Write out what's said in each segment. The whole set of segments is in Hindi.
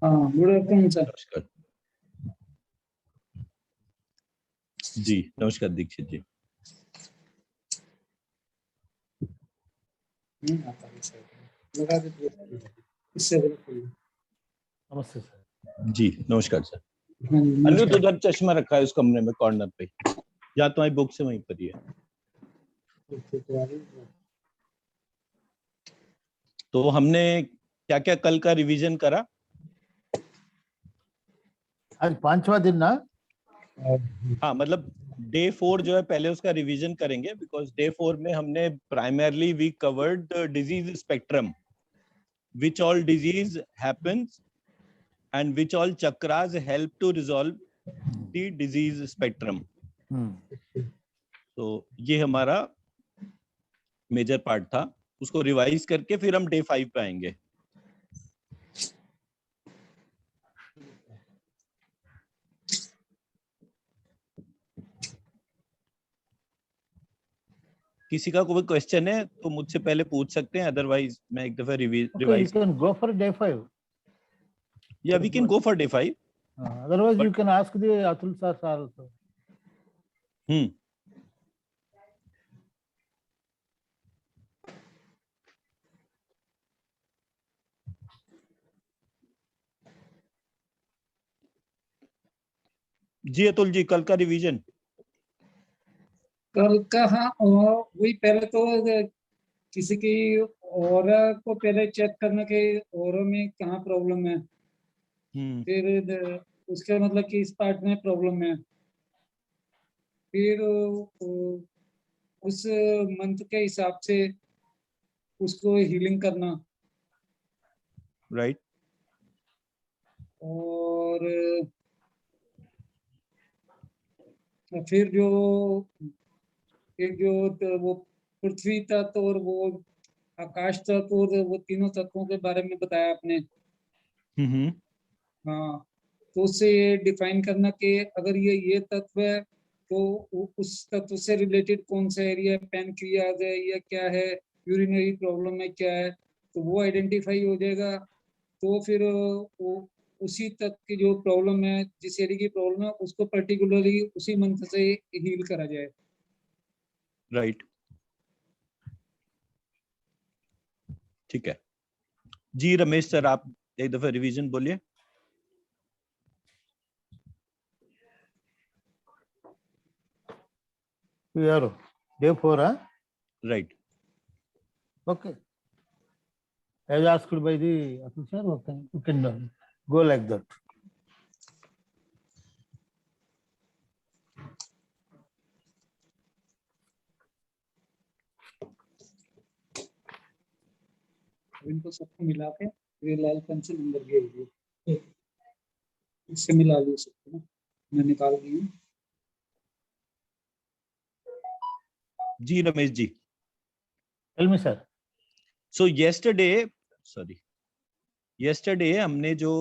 हाँ, गुड आफ्टरनून सर। नमस्कार जी, नमस्कार दीक्षित जी। आता है सर, लगा दीजिए इससे नमस्ते सर। जी नमस्कार सर। हाँ जी, अनिरुद्ध नमस्कार। उधर चश्मा रखा है उस कमरे में कॉर्नर पे, या तुम्हारी बुक से वहीं पर ही है। तो हमने क्या क्या कल का रिवीजन करा? आज 5वां दिन ना? हाँ, मतलब डे 4 जो है पहले उसका रिवीजन करेंगे, बिकॉज डे 4 में हमने primarily we covered the disease spectrum, which all disease happens and which all chakras help to resolve the disease spectrum. तो ये हमारा मेजर पार्ट था, उसको रिवाइज करके फिर हम डे 5 पे आएंगे। किसी का कोई क्वेश्चन है तो मुझसे पहले पूछ सकते हैं, अदरवाइज मैं एक दफा revise you can go for day 5. Yeah, we can go for day 5. Otherwise you can ask the Atul sir also. जी अतुल जी, कल का रिवीजन। कल का, हाँ, वही पहले तो किसी की ऑरा को पहले चेक करना कि ऑरा में कहाँ प्रॉब्लम है, फिर उसके मतलब कि इस पार्ट में प्रॉब्लम है, फिर उस मंथ के हिसाब से उसको हीलिंग करना, राइट। और फिर जो एक जो वो पृथ्वी तत्व और वो आकाश तत्व और वो तीनों तत्वों के बारे में बताया आपने। हाँ, तो उससे ये डिफाइन करना कि अगर ये तत्व है तो उस तत्व से रिलेटेड कौन सा एरिया है, पैनक्रियाज है या क्या है, यूरिनरी प्रॉब्लम है क्या है, तो वो आइडेंटिफाई हो जाएगा। तो फिर वो उसी तत्व की जो प्रॉब्लम है, जिस एरिया की प्रॉब्लम है, उसको पर्टिकुलरली उसी मंत्र से हील करा जाए। राइट, ठीक है जी। रमेश सर, आप एक दफा रिवीजन बोलिए। We are day 4, huh? Right. Okay. As asked by the Atul sir, okay, you can go like that. इनको सबको मिला के ये लाल पेंसिल अंदर गई, इससे मिला ली सकते ना, मैं निकाल दी हूँ। जी Ramesh ji. Tell me sir. So yesterday हमने जो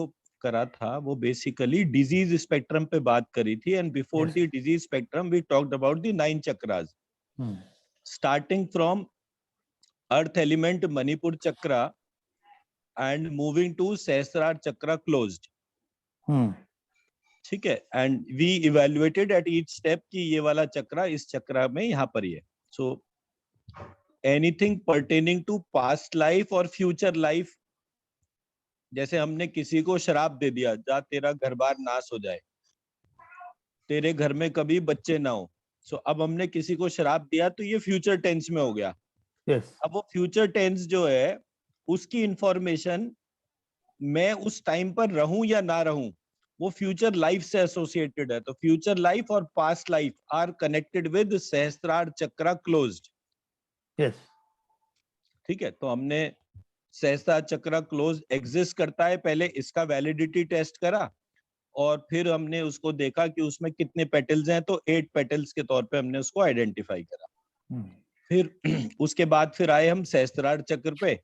करा था वो बेसिकली डिजीज स्पेक्ट्रम पे बात करी थी, and before the disease spectrum we talked about the 9 chakras, starting from earth element Manipur chakra and moving to Sahasrara chakra closed. ठीक है, and we evaluated at each step कि ये वाला चक्रा इस चक्रा में यहाँ पर ही है। So anything pertaining to past life और फ्यूचर लाइफ, जैसे हमने किसी को शराब दे दिया, जा तेरा घर बार नाश हो जाए, तेरे घर में कभी बच्चे ना हो। सो अब हमने किसी को शराब दिया तो ये फ्यूचर टेंस में हो गया। अब वो फ्यूचर टेंस जो है उसकी इंफॉर्मेशन मैं उस टाइम पर रहूं या ना रहूं, वो फ्यूचर लाइफ से एसोसिएटेड है। तो फ्यूचर लाइफ और past life are connected with Sahasrara chakra closed. ठीक है, तो हमने सहस्त्रार चक्रा क्लोज एग्जिस्ट करता है, पहले इसका वैलिडिटी टेस्ट करा, और फिर हमने उसको देखा कि उसमें कितने पेटल्स हैं, तो 8 पेटल्स के तौर पे हमने उसको आइडेंटिफाई करा। फिर उसके बाद फिर आए हम सहस्त्रार चक्र पे,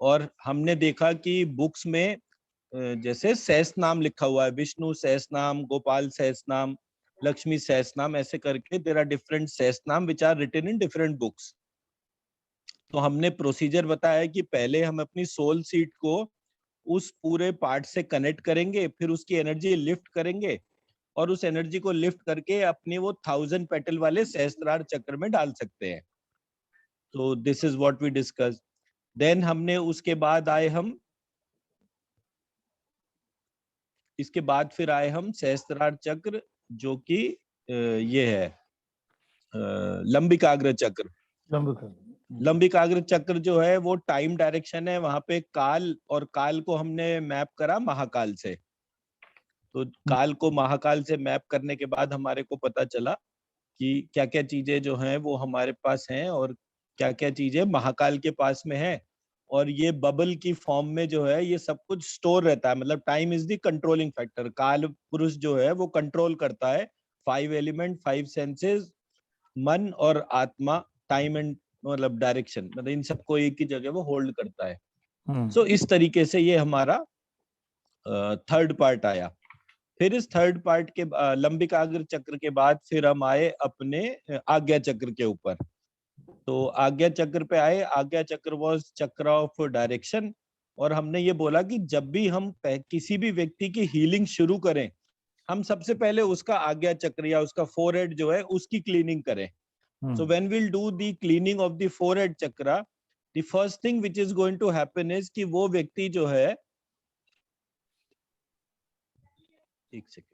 और हमने देखा कि बुक्स में जैसे सहस नाम लिखा हुआ है, विष्णु सहस नाम, गोपाल सहस नाम, लक्ष्मी सहस नाम, ऐसे करके देयर आर डिफरेंट सहस नाम which are written in different books. तो हमने प्रोसीजर बताया कि पहले हम अपनी सोल सीट को उस पूरे पार्ट से कनेक्ट करेंगे, फिर उसकी एनर्जी लिफ्ट करेंगे और उस एनर्जी को लिफ्ट करके अपने वो 1000 पेटल वाले सहस्त्रार चक्र में डाल सकते हैं। तो this is what we discuss. Then हमने उसके बाद आए हम इसके बाद फिर आए हम सहस्त्रार चक्र, जो कि ये है लंबिकाग्र चक्र। लंबिकाग्र चक्र जो है वो टाइम डायरेक्शन है, वहां पे काल, और काल को हमने मैप करा महाकाल से। तो काल को महाकाल से मैप करने के बाद हमारे को पता चला कि क्या क्या चीजें जो हैं वो हमारे पास हैं और क्या क्या चीजें महाकाल के पास में है। और ये बबल की फॉर्म में जो है ये सब कुछ स्टोर रहता है, मतलब time is the controlling factor. काल पुरुष जो है वो कंट्रोल करता है 5 एलिमेंट, 5 सेंसेस, मन और आत्मा, टाइम एंड मतलब डायरेक्शन, मतलब इन सबको एक ही जगह वो होल्ड करता है। सो इस तरीके से ये हमारा थर्ड पार्ट आया। फिर इस थर्ड पार्ट के लंबिकाग्र चक्र के बाद फिर हम आए अपने आज्ञा चक्र के ऊपर। तो आज्ञा चक्र पे आए। आज्ञा चक्र वाज चक्र ऑफ डायरेक्शन, और हमने ये बोला कि जब भी हम किसी भी व्यक्ति की हीलिंग शुरू करें, हम सबसे पहले उसका आज्ञा चक्र या उसका फोरहेड जो है उसकी क्लीनिंग करें। So when we'll do the cleaning of the forehead chakra, the first thing which is going to happen is कि वो व्यक्ति जो है, एक सेकेंड,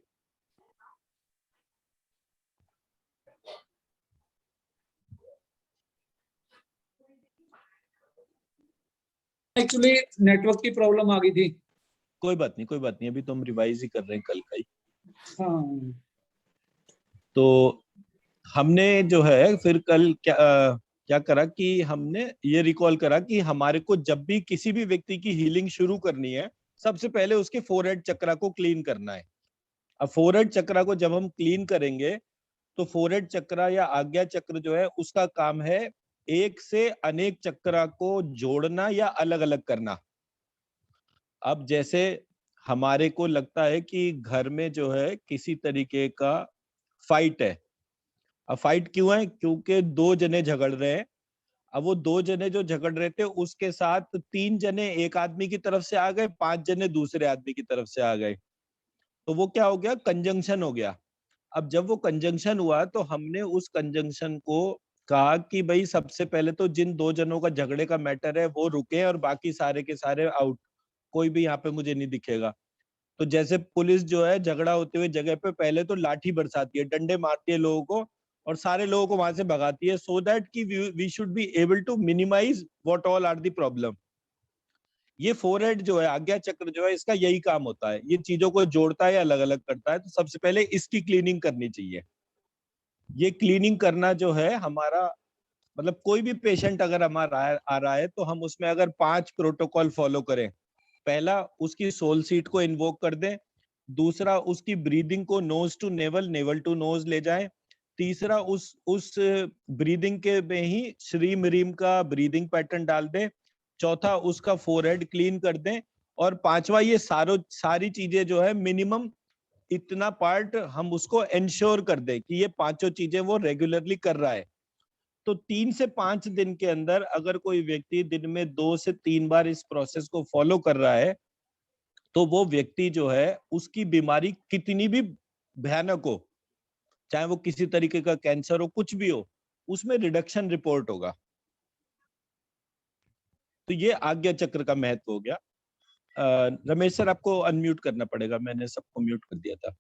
एक्चुअली नेटवर्क की प्रॉब्लम आ गई थी। कोई बात नहीं, कोई बात नहीं, अभी तो हम रिवाइज ही कर रहे हैं कल का ही। हाँ, तो हमने जो है फिर कल क्या करा कि हमने ये रिकॉल करा कि हमारे को जब भी किसी भी व्यक्ति की हीलिंग शुरू करनी है, सबसे पहले उसके फोरहेड चक्रा को क्लीन करना है। अब फोरहेड चक्रा को जब हम क्लीन करेंगे तो फोरहेड चक्रा या आज्ञा चक्र जो है उसका काम है एक से अनेक चक्रा को जोड़ना या अलग अलग करना। अब जैसे हमारे को लगता है कि घर में जो है किसी तरीके का फाइट है। अब फाइट क्यों है? क्योंकि 2 जने झगड़ रहे हैं। अब वो 2 जने जो झगड़ रहे थे उसके साथ 3 जने एक आदमी की तरफ से आ गए, 5 जने दूसरे आदमी की तरफ से आ गए। तो वो क्या हो गया? कंजंक्शन हो गया। अब जब वो कंजंक्शन हुआ तो हमने उस कंजंक्शन को कहा कि भाई सबसे पहले तो जिन 2 जनों का झगड़े का मैटर है वो रुके और बाकी सारे के सारे आउट, कोई भी यहाँ पे मुझे नहीं दिखेगा। तो जैसे पुलिस जो है झगड़ा होते हुए जगह पे पहले तो लाठी बरसाती है, डंडे मारती है लोगों को और सारे लोगों को वहां से भगाती है, सो दैट कि we should be able to minimize what all are the problem. ये फोरहेड जो है, आज्ञा चक्र जो है, इसका यही काम होता है, ये चीजों को जोड़ता है, अलग अलग करता है। तो सबसे पहले इसकी क्लीनिंग करनी चाहिए। ये क्लीनिंग करना जो है हमारा, मतलब कोई भी पेशेंट अगर हमारा आ रहा है तो हम उसमें अगर 5 प्रोटोकॉल फॉलो करें। पहला, उसकी सोल सीट को इन्वोक कर दें। दूसरा, उसकी ब्रीदिंग को nose to navel, navel to nose ले जाएं। तीसरा, उस ब्रीदिंग के में ही श्रीम रीम का ब्रीदिंग पैटर्न डाल दें। चौथा, उसका फोरहेड क्लीन कर दें। और पांचवा, ये सारी चीजें जो है मिनिमम इतना पार्ट हम उसको एंश्योर कर दें कि ये पांचों चीजें वो रेगुलरली कर रहा है। तो 3 से 5 दिन के अंदर अगर कोई व्यक्ति दिन में 2 से 3 बार इस प्रोसेस को फॉलो कर रहा है तो वो व्यक्ति जो है उसकी बीमारी कितनी भी भयानक हो, चाहे वो किसी तरीके का कैंसर हो, कुछ भी हो, उसमें रिडक्शन रिपोर्ट होगा। तो ये आज्ञा चक्र का महत्व हो गया। रमेश सर, आपको अनम्यूट करना पड़ेगा, मैंने सबको म्यूट कर दिया था।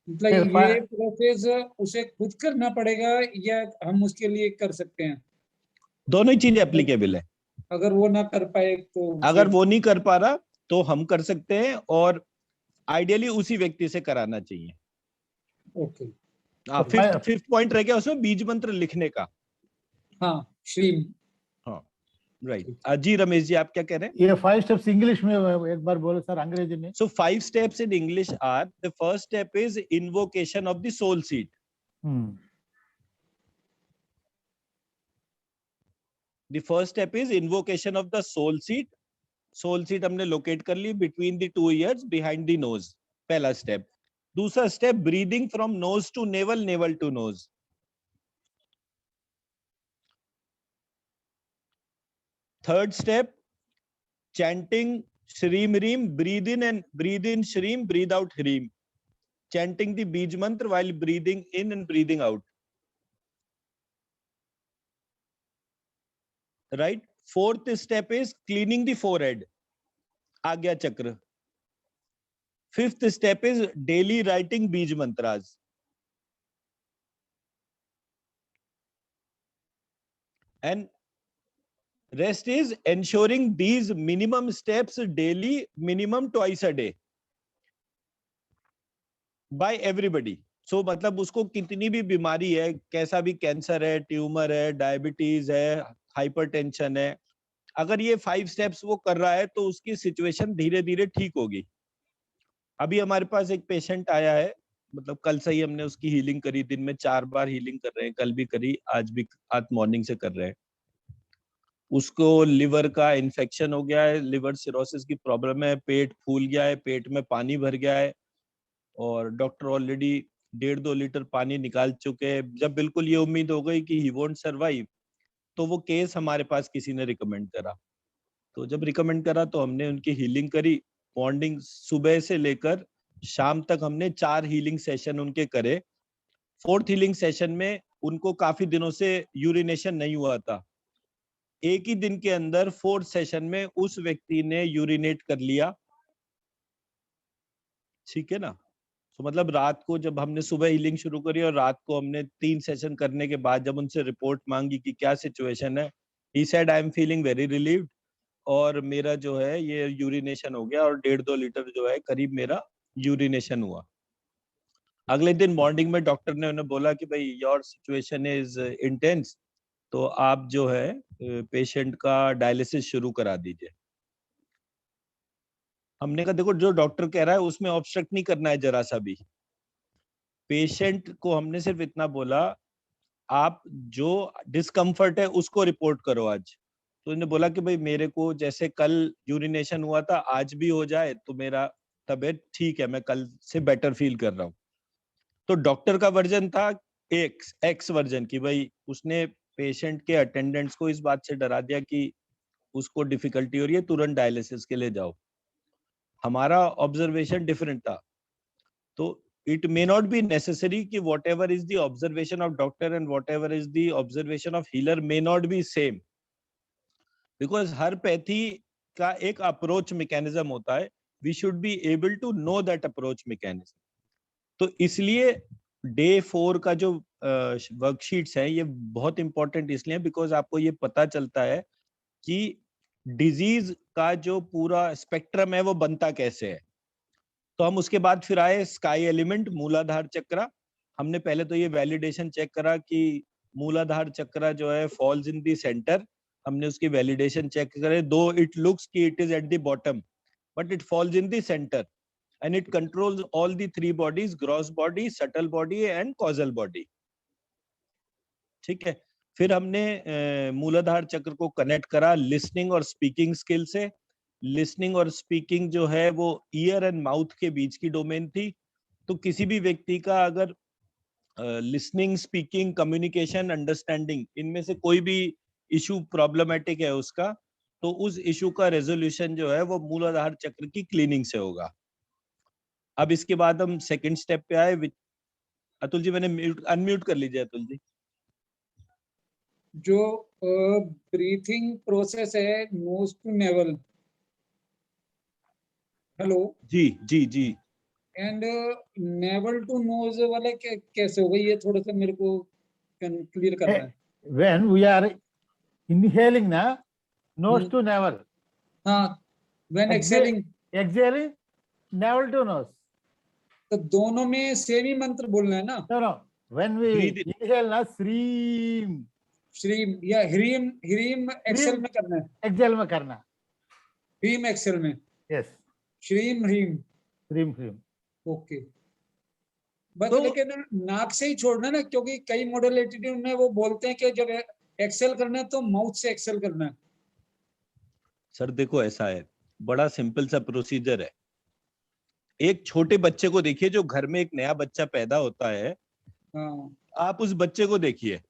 मतलब ये प्रोसेस उसे खुद करना पड़ेगा या हम उसके लिए कर सकते हैं? दोनों ही चीज एप्लीकेबल है। अगर वो ना कर पाए तो अगर वो नहीं कर पा रहा तो हम कर सकते हैं, और आइडियली उसी व्यक्ति से कराना चाहिए। ओके। हाँ, फिफ्थ पॉइंट रह गया उसमें बीज मंत्र लिखने का। हाँ, श्रीम। हाँ, राइट। जी रमेश जी, आप क्या कह रहे हैं? ये 5 स्टेप्स इंग्लिश में एक बार बोले सर, अंग्रेजी में। So 5 steps in English are: the first step is invocation of the soul seed. The first step is invocation of the soul seed. Soul seed हमने locate कर ली between the 2 ears behind the nose. पहला step. दूसरा step, breathing from nose to navel, navel to nose. Third step, chanting Shreem Reem, breathe in Shreem, breathe out Hreem. Chanting the Bij mantra while breathing in and breathing out. Right? Fourth step is cleaning the forehead. Agya Chakra. Fifth step is daily writing Bij mantras. And rest is ensuring these minimum steps daily, minimum twice a day. By everybody. So मतलब उसको कितनी भी बीमारी है, कैसा भी कैंसर है, ट्यूमर है, डायबिटीज है, हाइपरटेंशन है, अगर ये 5 स्टेप्स वो कर रहा है तो उसकी सिचुएशन धीरे धीरे ठीक होगी. अभी हमारे पास एक पेशेंट आया है, मतलब कल से ही हमने उसकी हीलिंग करी, दिन में 4 बार हीलिंग कर रहे हैं, कल भी करी, आज मॉर्निंग से कर रहे हैं. उसको लिवर का इन्फेक्शन हो गया है, लिवर सिरोसिस की प्रॉब्लम है, पेट फूल गया है, पेट में पानी भर गया है और डॉक्टर ऑलरेडी 1.5-2 लीटर पानी निकाल चुके हैं. जब बिल्कुल ये उम्मीद हो गई कि ही वोंट सर्वाइव, तो वो केस हमारे पास किसी ने रिकमेंड करा. तो जब रिकमेंड करा तो हमने उनकी हीलिंग करी. मॉर्निंग सुबह से लेकर शाम तक हमने 4 हीलिंग सेशन उनके करे. 4th हीलिंग सेशन में उनको काफी दिनों से यूरिनेशन नहीं हुआ था. एक ही दिन के अंदर 4th सेशन में उस व्यक्ति ने यूरिनेट कर लिया. ठीक है ना. तो मतलब रात को जब हमने सुबह हीलिंग शुरू करी और रात को हमने 3 सेशन करने के बाद जब उनसे रिपोर्ट मांगी कि क्या सिचुएशन है, he said I am feeling very relieved और मेरा जो है ये यूरिनेशन हो गया और 1.5-2 लीटर जो है करीब मेरा यूरिनेशन हुआ. अगले दिन मॉर्निंग में डॉक्टर ने उन्हें बोला कि भाई योर सिचुएशन इज इंटेंस, तो आप जो है पेशेंट का डायलिसिस शुरू करा दीजिए. हमने कहा देखो जो डॉक्टर कह रहा है उसमें ऑब्स्ट्रक्ट नहीं करना है जरा सा भी. पेशेंट को हमने सिर्फ इतना बोला, आप जो डिस्कम्फर्ट है उसको रिपोर्ट करो आज. तो उन्होंने बोला कि भाई मेरे को जैसे कल यूरिनेशन हुआ था आज भी हो जाए तो मेरा तबीयत ठीक है, मैं कल से बेटर फील कर रहा हूँ. तो डॉक्टर का वर्जन था एक्स वर्जन की, भाई उसने पेशेंट के अटेंडेंट्स को इस बात से डरा दिया कि उसको डिफिकल्टी हो रही है, तुरंत डायलिसिस के लिए जाओ. हमारा ऑब्जर्वेशन डिफरेंट था. तो it may not be necessary कि whatever is the observation of doctor and whatever is the observation of healer may not be same, because her pathy का एक अप्रोच मैकेनिज्म होता है. we should be able to know that approach mechanism. तो इसलिए डे 4 का जो वर्कशीट्स है ये बहुत इंपॉर्टेंट इसलिए बिकॉज आपको ये पता चलता है कि डिजीज का जो पूरा स्पेक्ट्रम है वो बनता कैसे है. तो हम उसके बाद फिर आए स्काई एलिमेंट मूलाधार चक्र. हमने पहले तो ये वैलिडेशन चेक करा कि मूलाधार चक्र जो है फॉल्स इन द सेंटर. हमने उसकी वैलिडेशन चेक करे, दो इट लुक्स कि it is at the bottom but it falls in the centre and it controls all the 3 bodies, gross body, subtle body and causal body. ठीक है. फिर हमने मूलाधार चक्र को कनेक्ट करा लिसनिंग और स्पीकिंग स्किल से. लिसनिंग और स्पीकिंग जो है वो ईयर एंड माउथ के बीच की डोमेन थी. तो किसी भी व्यक्ति का अगर लिसनिंग, स्पीकिंग, कम्युनिकेशन, अंडरस्टैंडिंग इनमें से कोई भी इशू प्रॉब्लमेटिक है उसका, तो उस इशू का रेजोल्यूशन जो है वो मूलाधार चक्र की क्लीनिंग से होगा. अब इसके बाद हम सेकंड स्टेप पे आए. अतुल जी मैंने अनम्यूट कर लीजिए. अतुल जी जो ब्रीथिंग प्रोसेस है नोज टू नेवल. हेलो जी जी जी. एंड नेवल टू नोज वाला कैसे होगा, ये थोड़ा सा मेरे को क्लियर करना है. When we are inhaling ना, nose to navel. हाँ, when exhaling. Exhaling, navel to nose. तो दोनों में सेम ही मंत्र बोलना है ना. No. When we inhale ना, श्रीम. श्रीम या ह्रीम. ह्रीम एक्सेल में करना है. एक्सेल में करना. ह्रीम एक्सेल में. Yes. श्रीम ह्रीम. श्रीम ह्रीम. ओके. बस लेकिन नाक से ही छोड़ना ना, क्योंकि कई मॉडलिटी में वो बोलते हैं कि जब एक्सेल करना है तो माउथ से एक्सेल करना है. सर देखो ऐसा है, बड़ा सिंपल सा प्रोसीजर है. एक छोटे बच्चे को देखिए, जो घर में एक नया बच्चा पैदा होता है. हाँ. आप उस बच्चे को देखिए,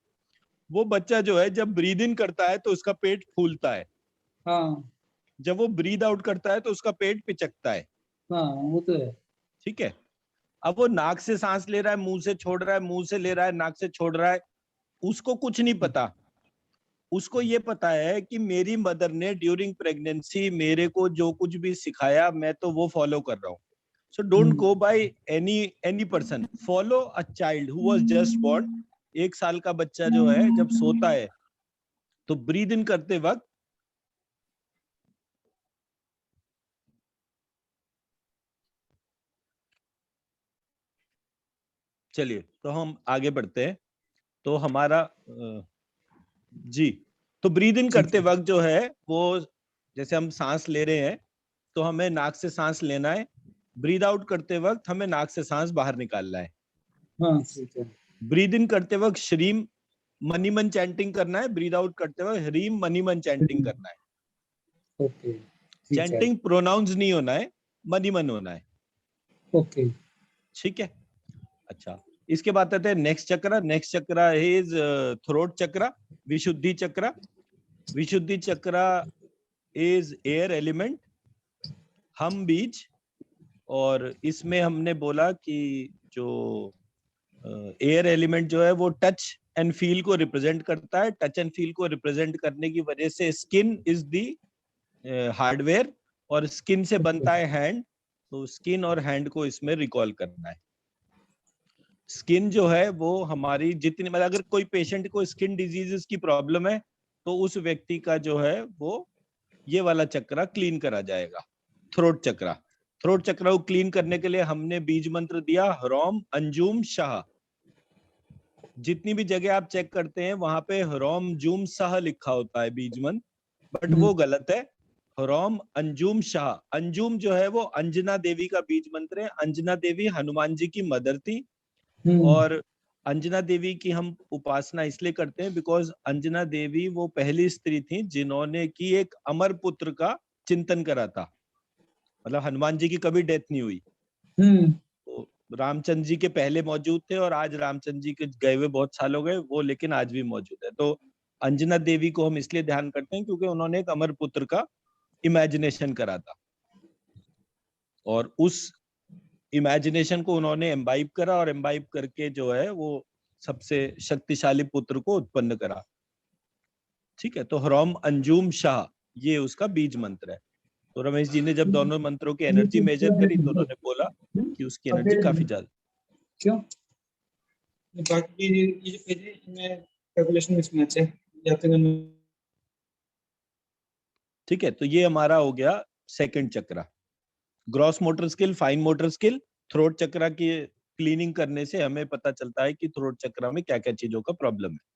वो बच्चा जो है जब ब्रीद इन करता है तो उसका पेट फूलता है. हाँ. जब वो ब्रीद आउट करता है तो उसका पेट पिचकता है, हाँ वो तो है। ठीक है। अब वो नाक से सांस ले रहा है, मुंह से छोड़ रहा है, मुंह से ले रहा है, नाक से छोड़ रहा है, उसको कुछ नहीं पता। उसको ये पता है कि मेरी मदर ने ड्यूरिंग प्रेगनेंसी मेरे को जो कुछ भी सिखाया मैं तो वो फॉलो कर रहा हूँ। So don't go by any person, follow a child who was just born. 1 साल का बच्चा जो है जब सोता है तो ब्रीद इन करते वक्त चलिए तो हम आगे बढ़ते हैं। तो हमारा जी, तो ब्रीद इन करते वक्त जो है वो जैसे हम सांस ले रहे हैं तो हमें नाक से सांस लेना है, ब्रीद आउट करते वक्त हमें नाक से सांस बाहर निकालना है। हाँ ठीक है। ब्रीद इन करते वक्त श्रीम मनी मन चैंटिंग करना है, ब्रीद आउट करते वक्त ह्रीम मनी मन चैंटिंग करना है। ओके ठीक है। चैंटिंग प्रोनाउंस नहीं होना है, मनी मन होना है, ओके ठीक है। अच्छा, इसके बाद आते हैं नेक्स्ट चक्र। नेक्स्ट चक्र इज थ्रोट चक्र, विशुद्धि चक्र। विशुद्धि चक्र इज एयर एलिमेंट, हम बीज। और इसमें हमने बोला कि जो एयर एलिमेंट जो है वो टच एंड फील को रिप्रेजेंट करता है। टच एंड फील को रिप्रेजेंट करने की वजह से स्किन इज दी हार्डवेयर, और स्किन से बनता है हैंड, तो स्किन और हैंड को इसमें रिकॉल करना है। स्किन जो है वो हमारी जितनी, मतलब अगर कोई पेशेंट को स्किन डिजीजेस की प्रॉब्लम है तो उस व्यक्ति का जो है वो ये वाला चक्र क्लीन करा जाएगा, थ्रोट चक्र। थ्रोट चक्र को क्लीन करने के लिए हमने बीज मंत्र दिया ह्रौम अंजुम शाह। जितनी भी जगह आप चेक करते हैं वहां पे ह्रौम जूम शाह लिखा होता है बीज मंत्र, बट वो गलत है। ह्रौम अंजुम शाह। अंजुम जो है वो अंजना देवी का बीज मंत्र है। अंजना देवी हनुमान जी की मदर थी, और अंजना देवी की हम उपासना इसलिए करते हैं बिकॉज अंजना देवी वो पहली स्त्री थी जिन्होंने की एक अमर पुत्र का चिंतन करा था। मतलब हनुमान जी की कभी डेथ नहीं हुई, तो रामचंद्र जी के पहले मौजूद थे, और आज रामचंद्र जी के गए हुए बहुत साल हो गए वो, लेकिन आज भी मौजूद है। तो अंजना देवी को हम इसलिए ध्यान करते हैं क्योंकि उन्होंने एक अमर पुत्र का इमेजिनेशन करा था, और उस इमेजिनेशन को उन्होंने एम्बाइब करा, और एम्बाइब करके जो है वो सबसे शक्तिशाली पुत्र को उत्पन्न करा। ठीक है, तो ह्रौम अंजुम शाह ये उसका बीज मंत्र है। तो रमेश जी ने जब दोनों मंत्रों की एनर्जी मेजर करी तो उन्होंने बोला कि उसकी एनर्जी काफी ज्यादा। क्यों? बाकी ये जो पेज है इनमें कैलकुलेशन मिसमैच है जाते हैं। ठीक है, तो ये हमारा हो गया सेकंड चक्र, gross motor skill, fine motor skill. Throat चक्र की क्लीनिंग करने से हमें पता चलता है कि थ्रोट चक्र में क्या क्या चीजों का प्रॉब्लम है।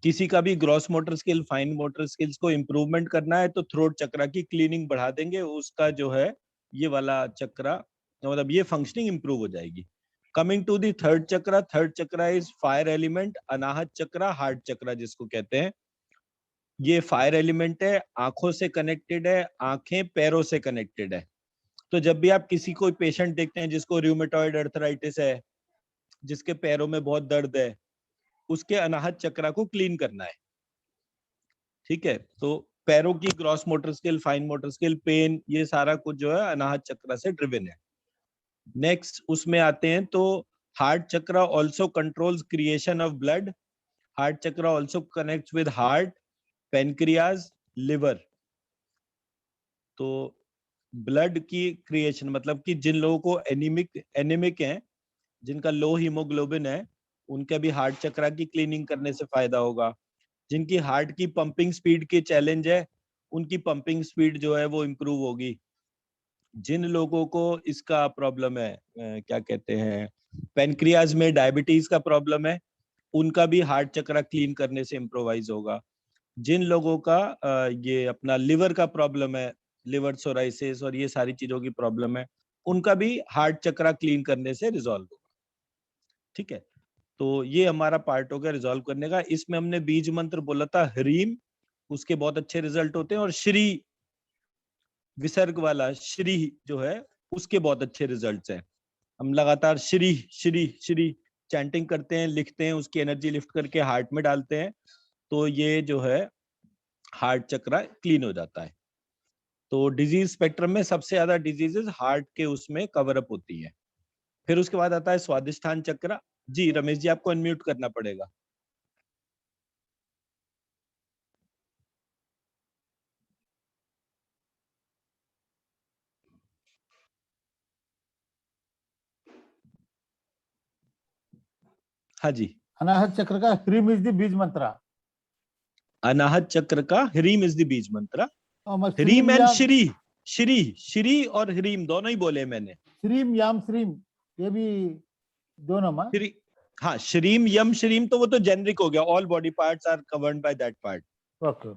किसी का भी gross motor skill, fine motor skills को इम्प्रूवमेंट करना है तो थ्रोट चक्र की क्लीनिंग बढ़ा देंगे, उसका जो है ये वाला चक्र, मतलब ये फंक्शनिंग इंप्रूव हो जाएगी। कमिंग टू दी थर्ड चक्र। थर्ड चक्र इज फायर एलिमेंट, अनाहत चक्र, हार्ट चक्र जिसको कहते हैं। ये फायर एलिमेंट है, आंखों से कनेक्टेड है, आंखें पैरों से कनेक्टेड है। तो जब भी आप किसी को पेशेंट देखते हैं जिसको रूमेटॉइड अर्थराइटिस है, जिसके पैरों में बहुत दर्द है, उसके अनाहत चक्र को क्लीन करना है। ठीक है, तो पैरों की gross motor skill, fine motor skill, pen, ये सारा कुछ जो है अनाहत चक्र से ड्रिवन है। नेक्स्ट उसमें आते हैं तो heart chakra also controls creation of blood. Heart chakra also connects with heart, pancreas, liver. तो ब्लड की क्रिएशन मतलब कि जिन लोगों को एनीमिक है, जिनका लो हीमोग्लोबिन है, उनका भी हार्ट चक्र की क्लीनिंग करने से फायदा होगा। जिनकी हार्ट की पंपिंग स्पीड की चैलेंज है, उनकी पंपिंग स्पीड जो है वो इम्प्रूव होगी। जिन लोगों को इसका प्रॉब्लम है, क्या कहते हैं, पेनक्रियाज में डायबिटीज का प्रॉब्लम है, उनका भी हार्ट चक्र क्लीन करने से इम्प्रोवाइज होगा। जिन लोगों का ये अपना लिवर का प्रॉब्लम है, लिवर सोराइसिस और ये सारी चीजों की प्रॉब्लम है, उनका भी हार्ट चक्र क्लीन करने से रिजॉल्व होगा। ठीक है, तो ये हमारा पार्ट हो गया रिजॉल्व करने का। इसमें हमने बीज मंत्र बोला था ह्रीम, उसके बहुत अच्छे रिजल्ट होते हैं, और श्री विसर्ग वाला श्री जो है उसके बहुत अच्छे रिजल्ट्स हैं। हम लगातार श्री श्री श्री चैंटिंग करते हैं, लिखते हैं, उसकी एनर्जी लिफ्ट करके हार्ट में डालते हैं, तो ये जो है हार्ट चक्रा क्लीन हो जाता है। तो डिजीज स्पेक्ट्रम में सबसे ज्यादा डिजीजेस हार्ट के उसमें कवर अप होती है। फिर उसके बाद आता है स्वादिष्ठान चक्रा। जी रमेश जी, आपको अनम्यूट करना पड़ेगा। हाँ जी। अनाहत चक्र का ह्रीम इज द बीज मंत्रा। अनाहत चक्र का ह्रीम इज द बीज मंत्र। और ह्रीम श्रीम एंड याम, श्री, श्री और ह्रीम दोनों ही बोले मैंने। श्रीम याम श्रीम, ये भी दोनों माँ। श्री, हाँ श्रीम यम श्रीम तो वो तो जेनरिक हो गया, all body parts are covered by that part. Okay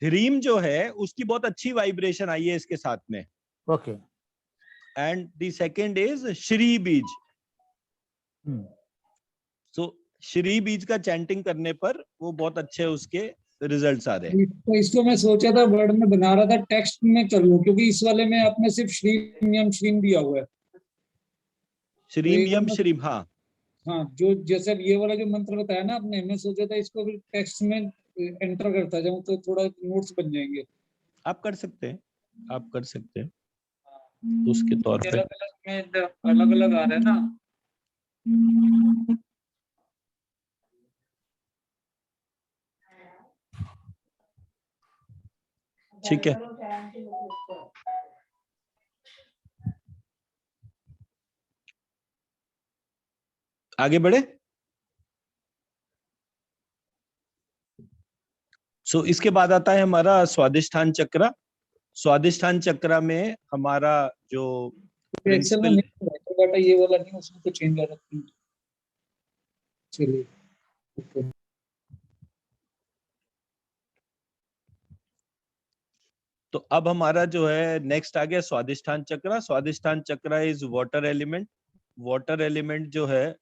Hreem जो है उसकी बहुत अच्छी वाइब्रेशन आई है इसके साथ में। Okay. And the second is Shri बीज। सो श्री बीज का चैंटिंग करने पर वो बहुत अच्छे उसके रिजल्ट्स आ रहे हैं। तो इसको मैं सोचा था वर्ड में बना रहा था, टेक्स्ट में कर लूं, क्योंकि इस वाले में आपने सिर्फ श्रीम यम श्रीम दिया हुआ है। तो श्रीम एक बार यम मैं, श्रीम, हाँ हाँ जो जैसे ये वाला जो मंत्र बताया ना आपने, मैं सोचा था इसको भी टेक्स्ट में एंटर करता जाऊं तो थोड़ा नोट्स बन जाएंगे। आप कर सकते हैं, आप कर सकते हैं। तो उसके तौर पे अलग अलग में अलग अलग आ रहे हैं ना। ठीक है, आगे बढ़े। सो इसके बाद आता है हमारा स्वादिष्ठान चक्र। स्वादिष्ठान चक्र में हमारा जो एक्सेल में प्रिंसिपल, नहीं है बेटा, ये वाला नहीं, उसमें तो चेंज आ रहा है। चलिए ओके। तो अब हमारा जो है नेक्स्ट आ गया स्वादिष्ठान चक्र। स्वादिष्ठान चक्र is water element. Water element जो है,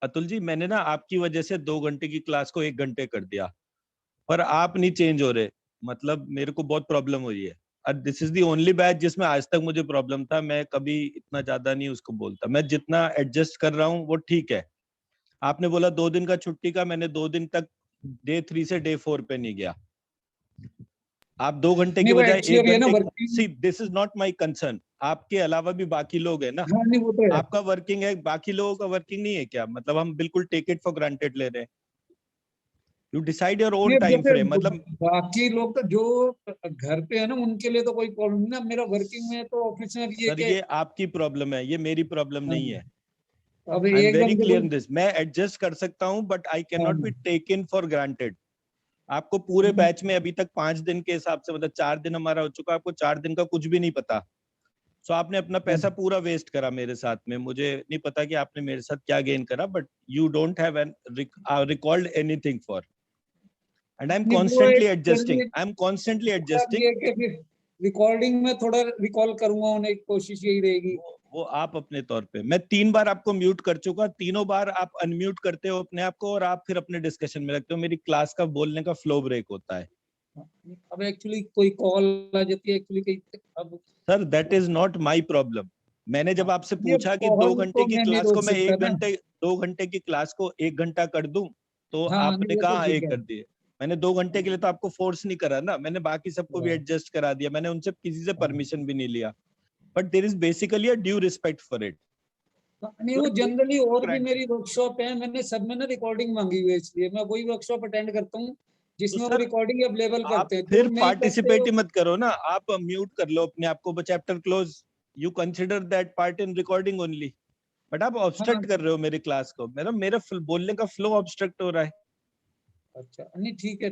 अतुल जी मैंने ना आपकी वजह से 2 घंटे की क्लास को 1 घंटे कर दिया, पर आप नहीं चेंज हो रहे। मतलब मेरे को बहुत प्रॉब्लम हो रही है। और this is the only batch जिसमें आज तक मुझे प्रॉब्लम था। मैं कभी इतना ज्यादा नहीं उसको बोलता, मैं जितना एडजस्ट कर रहा हूँ वो ठीक है। आपने बोला 2 दिन का छुट्टी का, मैंने 2 दिन तक डे 3 से डे 4 पे नहीं गया। आप 2 घंटे की नहीं वो बजाय एक एक्चुअली है ना घंटे working. See this is not my concern. आपके अलावा भी बाकी लोग हैं ना। हाँ नहीं वो तो है। आपका वर्किंग है, बाकी लोगों का वर्किंग नहीं है क्या? मतलब हम बिल्कुल टेक इट फॉर ग्रांटेड ले रहे हैं। यू डिसाइड योर ओन नहीं टाइम जैसे फ्रेम। मतलब बाकी लोग तो जो घर पे है ना, उनके लिए तो कोई प्रॉब्लम नहीं ना। मेरा वर्किंग में तो ऑफिस में भी है सर कि ये आपकी प्रॉब्लम है, ये मेरी प्रॉब्लम हाँ, नहीं है। अब आई एम वेरी एकदम से क्लियर कोई इन दिस। मैं एडजस्ट कर सकता हूँ but I can not be हाँ, टेकन फॉर ग्रांटेड। आपको पूरे बैच में अभी तक 5 दिन के हिसाब से, मतलब 4 दिन हमारा हो चुका, आपको 4 दिन का कुछ भी नहीं पता। सो आपने अपना पैसा पूरा वेस्ट करा मेरे साथ में। मुझे नहीं पता कि आपने मेरे साथ क्या गेन करा, but you don't have an recalled anything for, and I am नहीं वो कॉन्स्टेंटली एक एडजस्टिंग, चलिए, आई एम कॉन्स्टेंटली अब ये एडजस्टिंग। कि फिर रिकॉर्डिंग में थोड़ा रिकॉल करूंगा उन्हें, कोशिश यही रहेगी। वो आप अपने तौर पे, मैं 3 बार आपको म्यूट कर चुका, तीनों बार आप अनम्यूट करते हो अपने आप को और आप फिर अपने डिस्कशन में रखते हो। मेरी क्लास का बोलने का फ्लो ब्रेक होता है। अब एक्चुअली कोई कॉल आ जाती है एक्चुअली कहीं, अब sir that is not my problem. मैंने जब आपसे ये पूछा कि दो कॉल घंटे को की मैं नहीं क्लास को रोक मैं सकता एक ना। घंटे 2 घंटे की क्लास को 1 घंटा कर दूं, तो हाँ नहीं आपने वो तो कहा ठीक एक है। कर दिए। मैंने 2 घंटे के लिए तो आपको फोर्स नहीं करा ना, मैंने बाकी सबको भी हाँ, एडजस्ट करा दिया। मैंने उनसे किसी से हाँ। परमिशन भी नहीं लिया, but there is basically a due respect for it. नहीं वो जनरली और भी मेरी वर्कशॉप है, मैंने सब में ना रिकॉर्डिंग मांगी हुई है, इसलिए मैं वही वर्कशॉप अटेंड करता हूँ तो जिसमें वो सर रिकॉर्डिंग अवेलेबल आप करते हैं। जो फिर नहीं करते पार्टिसिपेट वो, ही मत करो ना, आप म्यूट कर लो अपने आप को, chapter close. You consider that part in recording only, but आप हाँ ऑब्स्ट्रक्ट कर रहे हो मेरी क्लास को। मेरा मेरा बोलने का फ्लो ऑब्स्ट्रक्ट हो रहा है। अच्छा नहीं ठीक है,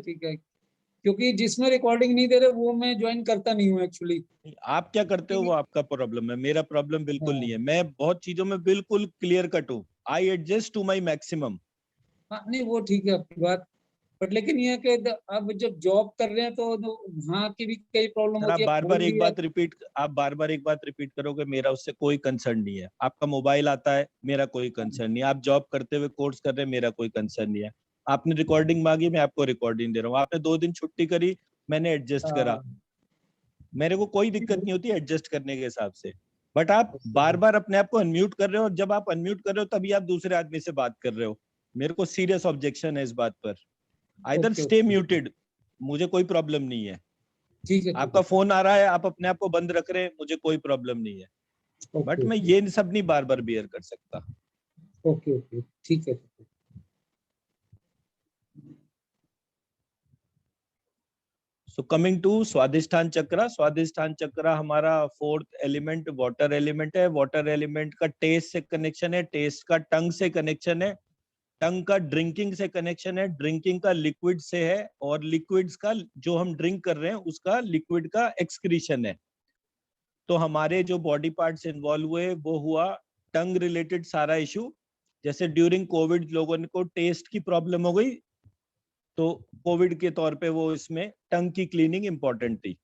क्योंकि जिसमें रिकॉर्डिंग नहीं दे रहे वो मैं ज्वाइन करता नहीं हूँ एक्चुअली। आप क्या करते हो वो आपका प्रॉब्लम है, मेरा प्रॉब्लम बिल्कुल नहीं हाँ है। मैं बहुत चीजों में बिल्कुल क्लियर कट हूँ। I adjust to my maximum. हाँ नहीं वो ठीक है आपकी बात, बट लेकिन ये है कि अब जब जॉब कर रहे हैं तो वहाँ की भी कई प्रॉब्लम सर आप होती है, बार बार कोई एक भी है। बात रिपीट, आप बार बार एक बात रिपीट करोगे, मेरा उससे कोई कंसर्न नहीं है। आपका मोबाइल आता है, मेरा कोई कंसर्न नहीं है। आप जॉब करते हुए कोर्स कर रहे हैं, मेरा कोई कंसर्न नहीं है। आपने रिकॉर्डिंग मांगी, मैं आपको रिकॉर्डिंग दे रहा हूँ। आपने 2 दिन छुट्टी करी, मैंने एडजस्ट करा। हाँ, मेरे को कोई दिक्कत नहीं होती एडजस्ट करने के हिसाब से। बट आप बार बार अपने आप को अनम्यूट कर रहे हो, और जब आप अनम्यूट कर रहे हो तभी आप दूसरे आदमी से बात कर रहे हो। मेरे को सीरियस ऑब्जेक्शन है इस बात पर। Either Okay, stay okay. Muted, मुझे कोई प्रॉब्लम नहीं है। ठीक है, आपका फोन आ रहा है, आप अपने आप को बंद रख रहे हैं, मुझे कोई प्रॉब्लम नहीं है, बट मैं ये सब नहीं बार बार बियर कर सकता। ओके ओके, ठीक है। सो कमिंग टू स्वादिष्ठान चक्र, स्वादिष्ठान चक्र हमारा फोर्थ एलिमेंट वाटर एलिमेंट है। वाटर एलिमेंट का टेस्ट से कनेक्शन है, टेस्ट का टंग से कनेक्शन है, टंग का ड्रिंकिंग से कनेक्शन है, ड्रिंकिंग का लिक्विड से है, और लिक्विड्स का जो हम ड्रिंक कर रहे हैं उसका लिक्विड का एक्सक्रीशन है। तो हमारे जो बॉडी पार्ट्स इन्वॉल्व हुए वो हुआ टंग रिलेटेड सारा इशू। जैसे ड्यूरिंग कोविड लोगों को टेस्ट की प्रॉब्लम हो गई, तो कोविड के तौर पे वो इसमें टंग की क्लीनिंग इंपॉर्टेंट थी।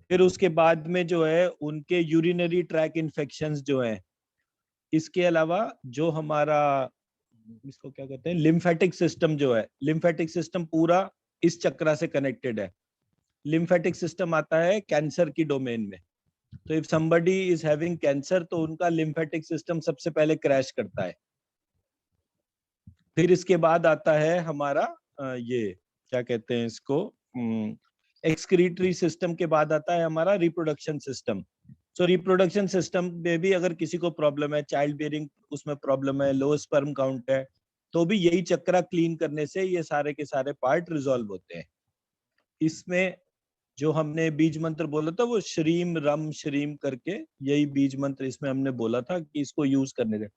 फिर उसके बाद में जो है उनके यूरिनरी ट्रैक इन्फेक्शंस जो है, इसके अलावा जो हमारा इसको क्या कहते हैं लिम्फेटिक सिस्टम जो है, लिम्फेटिक सिस्टम पूरा इस चक्रा से कनेक्टेड है। लिम्फेटिक सिस्टम आता है कैंसर की डोमेन में। तो if somebody is having cancer तो उनका लिम्फेटिक सिस्टम सबसे पहले क्रैश करता है। फिर इसके बाद आता है हमारा ये क्या कहते हैं इसको एक्सक्रीटरी सिस्टम के बाद आता है हमारा रिप्रोडक्शन सिस्टम। सो रिप्रोडक्शन सिस्टम में भी अगर किसी को प्रॉब्लम है, चाइल्ड बियरिंग उसमें प्रॉब्लम है, लो स्पर्म काउंट है, तो भी यही चक्रा क्लीन करने से ये सारे के सारे पार्ट रिजॉल्व होते हैं। इसमें जो हमने बीज मंत्र बोला था वो श्रीम रम श्रीम करके, यही बीज मंत्र इसमें हमने बोला था कि इसको यूज करने से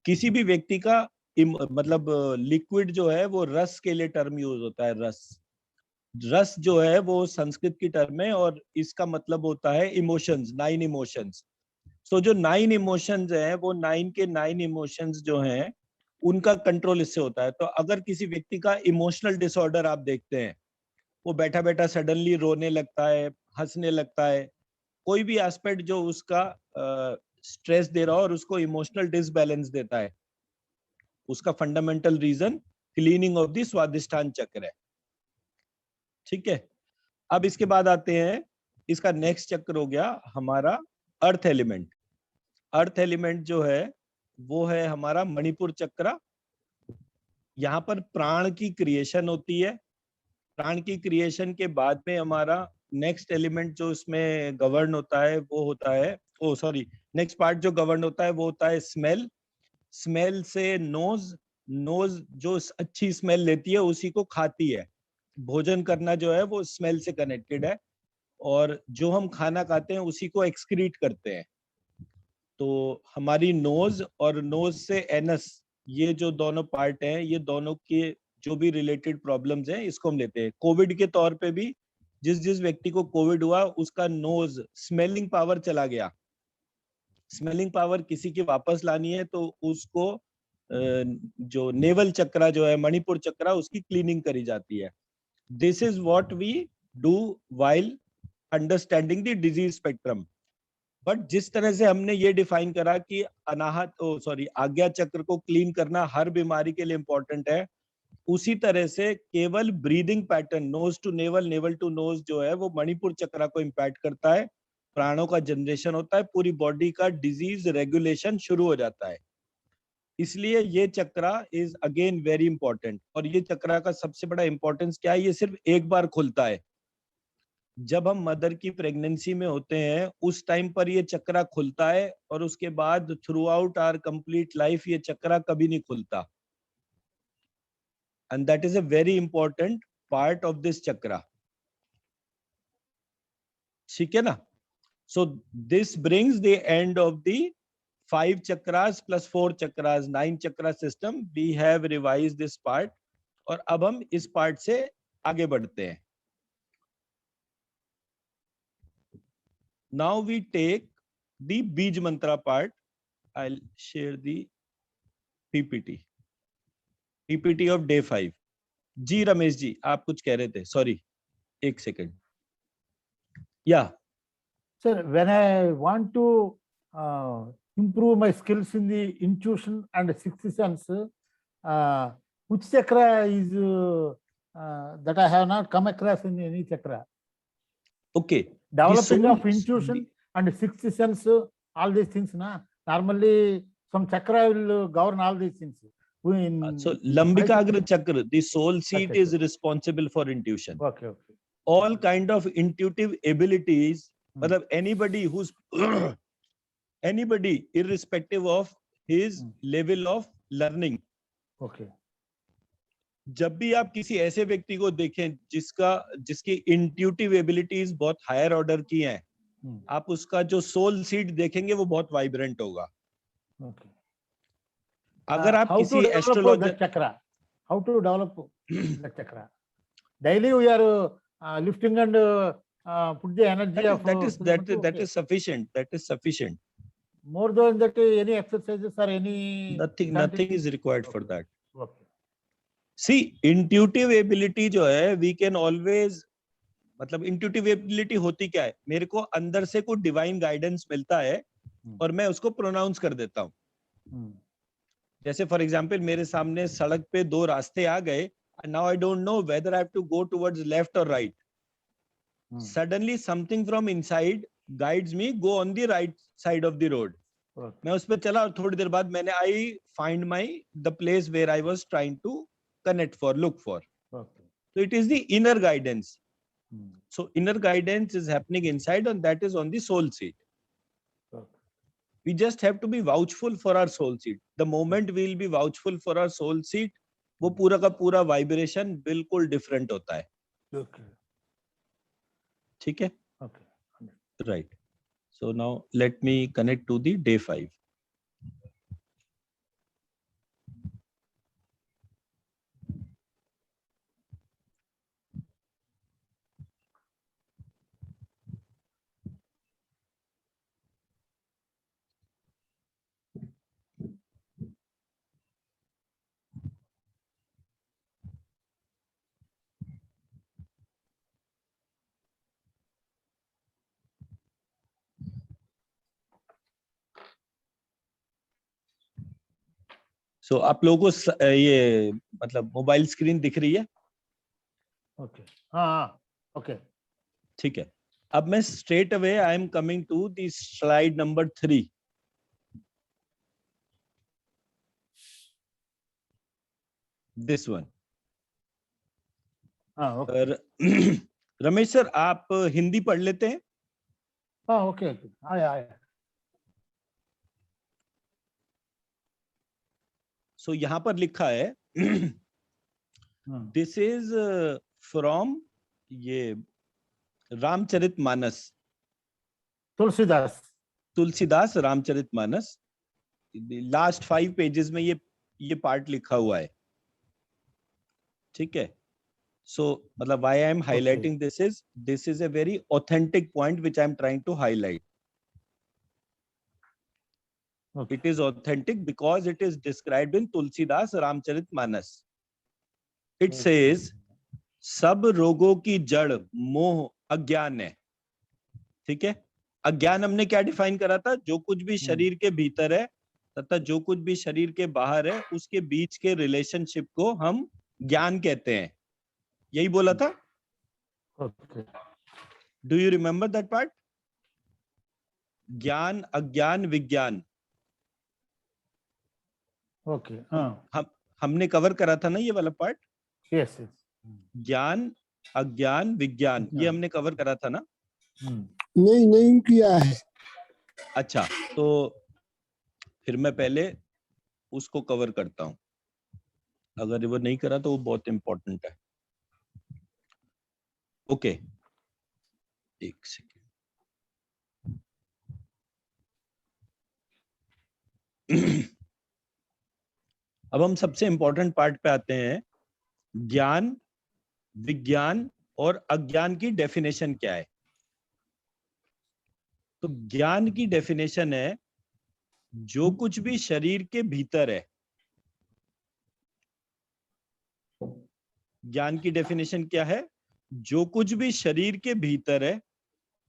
किसी भी व्यक्ति का मतलब लिक्विड जो है वो रस के लिए टर्म यूज होता है। रस, रस जो है वो संस्कृत की टर्म है और इसका मतलब होता है इमोशंस, 9 इमोशंस। सो जो 9 इमोशंस हैं वो 9 के 9 इमोशंस जो हैं उनका कंट्रोल इससे होता है। तो अगर किसी व्यक्ति का इमोशनल डिसऑर्डर आप देखते हैं, वो बैठा बैठा सडनली रोने लगता है, हंसने लगता है, कोई भी एस्पेक्ट जो उसका स्ट्रेस दे रहा हो और उसको इमोशनल डिसबैलेंस देता है, उसका fundamental reason cleaning of the Swadhisthana chakra है। ठीक है, अब इसके बाद आते हैं, इसका नेक्स्ट चक्र हो गया हमारा अर्थ एलिमेंट। अर्थ एलिमेंट जो है वो है हमारा मणिपुर चक्र। यहाँ पर प्राण की क्रिएशन होती है। प्राण की क्रिएशन के बाद में हमारा नेक्स्ट एलिमेंट जो इसमें गवर्न होता है वो होता है, ओ सॉरी, नेक्स्ट पार्ट जो गवर्न होता है वो होता है स्मेल। स्मेल से नोज, नोज जो अच्छी स्मेल लेती है उसी को खाती है। भोजन करना जो है वो स्मेल से कनेक्टेड है, और जो हम खाना खाते हैं उसी को एक्सक्रीट करते हैं। तो हमारी नोज और नोज से एनस, ये जो दोनों पार्ट हैं, ये दोनों के जो भी रिलेटेड प्रॉब्लम्स हैं इसको हम लेते हैं। कोविड के तौर पे भी जिस जिस व्यक्ति को कोविड हुआ उसका नोज स्मेलिंग पावर चला गया। स्मेलिंग पावर किसी की वापस लानी है तो उसको जो नेवल चक्रा जो है, मणिपुर चक्रा, उसकी क्लीनिंग करी जाती है। This is what we do while understanding the disease spectrum. But जिस तरह से हमने ये डिफाइन करा कि अनाहत आज्ञा चक्र को क्लीन करना हर बीमारी के लिए इंपॉर्टेंट है, उसी तरह से केवल breathing pattern nose to navel, navel to nose जो है वो मणिपुर चक्र को इम्पैक्ट करता है। प्राणों का जनरेशन होता है, पूरी बॉडी का डिजीज रेगुलेशन शुरू हो जाता है। इसलिए ये चक्रा इज अगेन वेरी इंपॉर्टेंट। और ये चक्रा का सबसे बड़ा इंपॉर्टेंस क्या है, ये सिर्फ एक बार खुलता है। जब हम मदर की प्रेगनेंसी में होते हैं उस टाइम पर ये चक्रा खुलता है, और उसके बाद throughout our complete life ये चक्रा कभी नहीं खुलता। And that is a very important part of this chakra. ठीक है ना? So this brings the end of the 5 chakras plus 4 chakras, 9 chakra system. We have revised this part, और अब हम इस पार्ट से आगे बढ़ते हैं। Now we take the बीज मंत्रा part. I'll share the PPT of day 5. जी रमेश जी, आप कुछ कह रहे थे, सॉरी, एक सेकेंड। या Sir, when I want to improve my skills in the intuition and sixth sense, which chakra is that I have not come across in any chakra? Okay, Developing of intuition and sixth sense, all these things, na? Normally some chakra will govern all these things. So Lambikagra chakra, the soul seat is responsible for intuition. Okay. All kind of intuitive abilities, matlab anybody who's anybody irrespective of his level of learning. Okay. जब भी आप किसी ऐसे व्यक्ति को देखें जिसकी इंट्यूटिव एबिलिटीज बहुत हायर ऑर्डर की हैं, आप उसका जो सोल सीड देखेंगे वो बहुत वाइब्रेंट होगा. Okay. अगर आप किसी astrologer chakra, how to develop the chakra? Daily we are lifting and put the energy that is sufficient. That is sufficient. More than that, any exercises or any nothing is required for that. Okay. See, intuitive ability जो है, we can always, मतलब intuitive ability होती क्या है? मेरे को अंदर से कोई divine guidance मिलता है और मैं उसको pronounce कर देता हूँ. जैसे for example मेरे सामने सड़क पे दो रास्ते आ गए, and now I don't know whether I have to go towards left or right. Suddenly something from inside guides me, go on the right side of the road. मैं उस पर चला और थोड़ी देर बाद मैंने I find the place where I was trying to look for. Okay. So it is the inner guidance. So inner guidance is happening inside, and that is on the soul seat. Okay. We just have to be vouchful for our soul seat. The moment we will be vouchful for our soul seat, वो पूरा का पूरा vibration बिल्कुल different होता है. Okay. ठीक है? Okay. Right. So now let me connect to the day 5. So आप लोगों को ये मतलब मोबाइल स्क्रीन दिख रही है? Okay. हाँ. Okay. ठीक है. अब मैं straight away I am coming to the slide number 3. This one. Okay. Ramesh sir आप हिंदी पढ़ लेते हैं? हाँ. Okay. आया. So यहाँ पर लिखा है this is from ये रामचरितमानस, तुलसीदास रामचरितमानस. लास्ट 5 पेजेस में ये पार्ट लिखा हुआ है. ठीक है. So मतलब why I am highlighting this is a very authentic point which I am trying to highlight. Okay. It is authentic because it is described in Tulsidas Ramcharitmanas. It says सब रोगों की जड़ मोह अज्ञान है. ठीक है. अज्ञान हमने क्या डिफाइन करा था? जो कुछ भी शरीर के भीतर है तथा जो कुछ भी शरीर के बाहर है उसके बीच के रिलेशनशिप को हम ज्ञान कहते हैं. यही बोला था? Okay. Do you remember that part? ज्ञान अज्ञान विज्ञान. Okay. हमने कवर करा था ना ये वाला पार्ट? Yes. ज्ञान अज्ञान विज्ञान, ये हमने कवर करा था ना? नहीं किया है. अच्छा, तो फिर मैं पहले उसको कवर करता हूं. अगर वो नहीं करा तो वो बहुत इंपॉर्टेंट है. ओके, एक सेकेंड. अब हम सबसे इंपॉर्टेंट पार्ट पे आते हैं. ज्ञान विज्ञान और अज्ञान की डेफिनेशन क्या है? तो ज्ञान की डेफिनेशन है जो कुछ भी शरीर के भीतर है. ज्ञान की डेफिनेशन क्या है? जो कुछ भी शरीर के भीतर है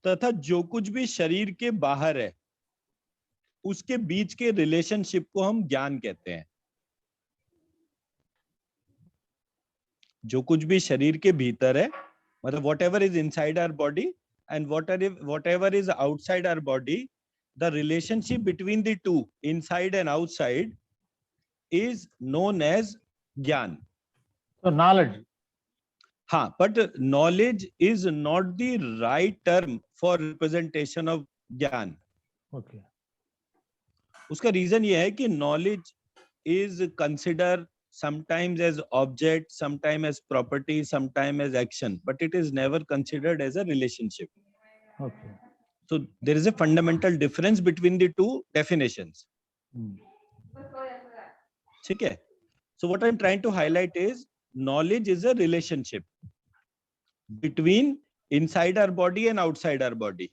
तथा जो कुछ भी शरीर के बाहर है उसके बीच के रिलेशनशिप को हम ज्ञान कहते हैं. जो कुछ भी शरीर के भीतर है, मतलब whatever is inside our body and whatever is outside our body, the relationship between the two, inside and outside, is known as ज्ञान. So knowledge. हाँ, but knowledge is not the right term for representation of ज्ञान. Okay. उसका रीजन ये है कि knowledge is considered sometimes as object, sometimes as property, sometimes as action, but it is never considered as a relationship. Okay. So there is a fundamental difference between the two definitions. ठीक है? So what I'm trying to highlight is knowledge is a relationship between inside our body and outside our body.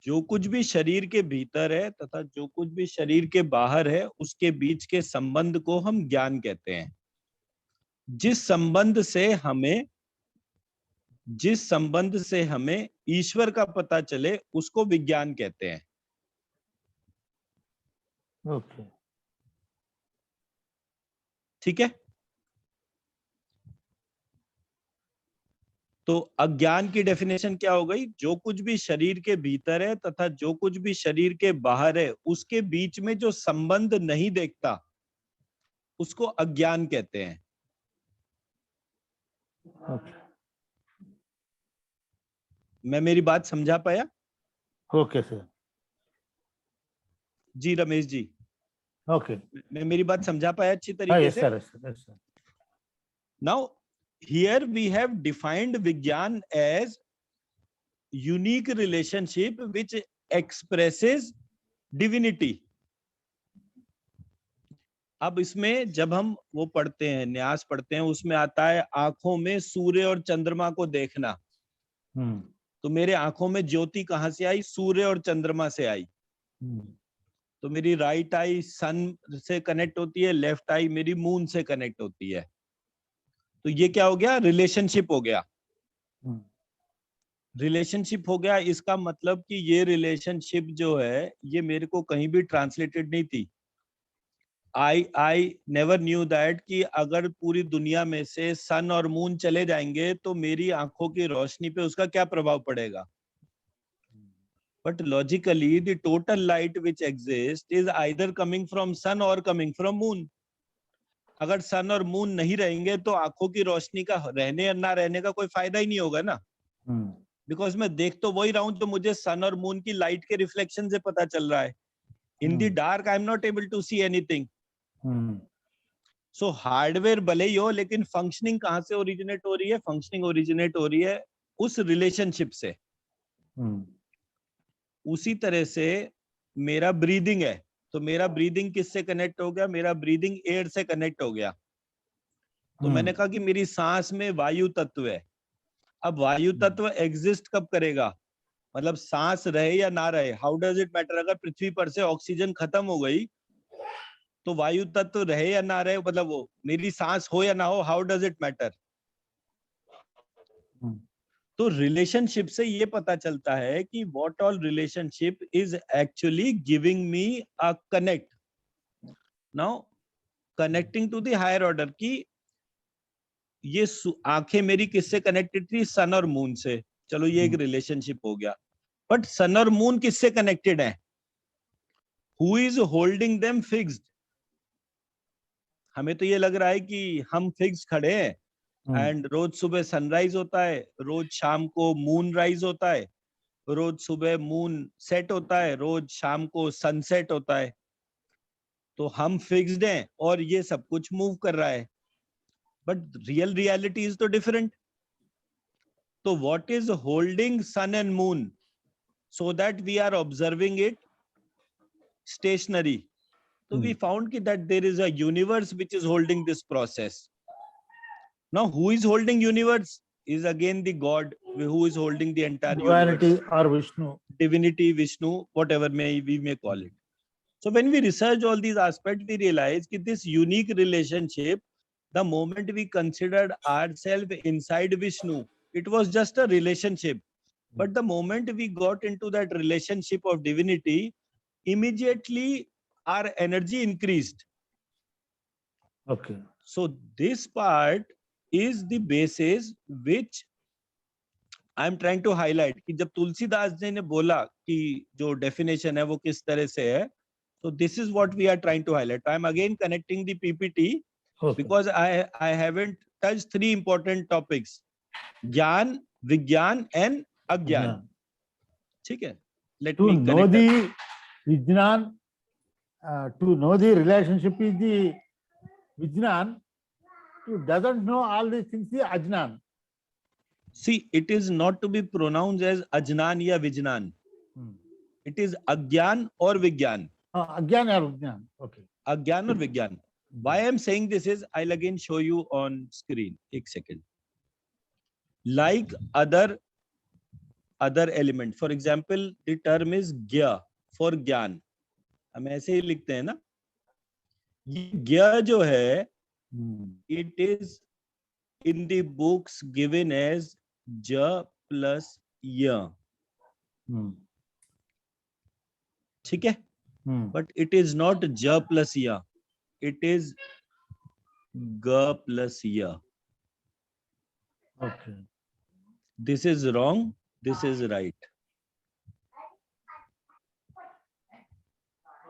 जो कुछ भी शरीर के भीतर है तथा जो कुछ भी शरीर के बाहर है उसके बीच के संबंध को हम ज्ञान कहते हैं. जिस संबंध से हमें ईश्वर का पता चले उसको विज्ञान कहते हैं. Okay. ठीक है? तो अज्ञान की डेफिनेशन क्या हो गई? जो कुछ भी शरीर के भीतर है तथा जो कुछ भी शरीर के बाहर है उसके बीच में जो संबंध नहीं देखता उसको अज्ञान कहते हैं. Okay. मैं मेरी बात समझा पाया? Okay, sir. जी रमेश जी, Okay. मैं मेरी बात समझा पाया अच्छी Ah, तरीके yes, से? sir. Yes, sir. Yes, sir. Now here we have defined Vigyan as unique relationship which expresses divinity. अब इसमें जब हम वो पढ़ते हैं, न्यास पढ़ते हैं, उसमें आता है आंखों में सूर्य और चंद्रमा को देखना. तो मेरे आंखों में ज्योति कहां से आई? सूर्य और चंद्रमा से आई. तो मेरी राइट आई सन से कनेक्ट होती है, लेफ्ट आई मेरी मून से कनेक्ट होती है. तो ये क्या हो गया? रिलेशनशिप हो गया. रिलेशनशिप हो गया. इसका मतलब कि ये रिलेशनशिप जो है ये मेरे को कहीं भी ट्रांसलेटेड नहीं थी. आई नेवर न्यू दैट कि अगर पूरी दुनिया में से सन और मून चले जाएंगे तो मेरी आंखों की रोशनी पे उसका क्या प्रभाव पड़ेगा. But logically the total light which exist is either coming from sun और कमिंग फ्रॉम मून. अगर सन और मून नहीं रहेंगे तो आंखों की रोशनी का रहने या ना रहने का कोई फायदा ही नहीं होगा ना. बिकॉज मैं देख तो वही रहा हूं जो मुझे सन और मून की लाइट के रिफ्लेक्शन से पता चल रहा है. In the dark I am not able to see anything. So hardware भले ही हो लेकिन फंक्शनिंग कहां से ओरिजिनेट हो रही है? फंक्शनिंग ओरिजिनेट हो रही है उस रिलेशनशिप से. उसी तरह से मेरा ब्रीदिंग है तो मेरा ब्रीदिंग किससे कनेक्ट हो गया? मेरा ब्रीदिंग एयर से कनेक्ट हो गया. तो मैंने कहा कि मेरी सांस में वायु तत्व है. अब वायु तत्व एग्जिस्ट कब करेगा? मतलब सांस रहे या ना रहे, हाउ डज इट मैटर? अगर पृथ्वी पर से ऑक्सीजन खत्म हो गई तो वायु तत्व रहे या ना रहे, मतलब वो मेरी सांस हो या ना हो, हाउ डज इट मैटर? तो रिलेशनशिप से ये पता चलता है कि what all relationship is actually giving me a connect. Now connecting to the higher order की ये आंखें मेरी किससे कनेक्टेड थी? सन और मून से. चलो ये एक रिलेशनशिप हो गया. बट सन और मून किससे कनेक्टेड है? Who is holding them fixed? हमें तो ये लग रहा है कि हम फिक्स खड़े हैं एंड रोज सुबह सनराइज होता है, रोज शाम को मून राइज होता है, रोज सुबह मून सेट होता है, रोज शाम को सनसेट होता है. तो हम फिक्स्ड हैं और ये सब कुछ मूव कर रहा है. बट रियल रियलिटी इज तो डिफरेंट. तो what is holding sun and moon so that we are observing it stationary? So we found that there is a universe which is holding this process. Now who is holding universe? Is again the God who is holding the entire Divinity universe. or Vishnu. Divinity, Vishnu, whatever we may call it. So when we research all these aspects, we realize that this unique relationship, the moment we considered ourselves inside Vishnu, it was just a relationship. But the moment we got into that relationship of divinity, immediately our energy increased. Okay. So this part is the basis which I am trying to highlight. कि जब तुलसीदास जी ने बोला कि जो definition है वो किस तरह से है, So this is what we are trying to highlight. I am again connecting the PPT Okay. because I haven't touched three important topics: ज्ञान, विज्ञान and अज्ञान. ठीक है? Let To me know connect. the Vijnan, to know the relationship is the Vijnan. Who doesn't know all these things, the Ajnan. See, it is not to be pronounced as ajnan या विज्ञान. It is अज्ञान और विज्ञान. Agyan or Vijnan. Okay. अज्ञान और विज्ञान. Why I am saying this is, I'll again show you on screen. एक second. Like other element, for example, the term is gya for ज्ञान. हम ऐसे ही लिखते हैं ना. ये ज्ञा जो है, it is in the books given as ja plus ya. ठीक है? But it is not ja plus ya. It is ga plus ya. Okay. This is wrong. This is right.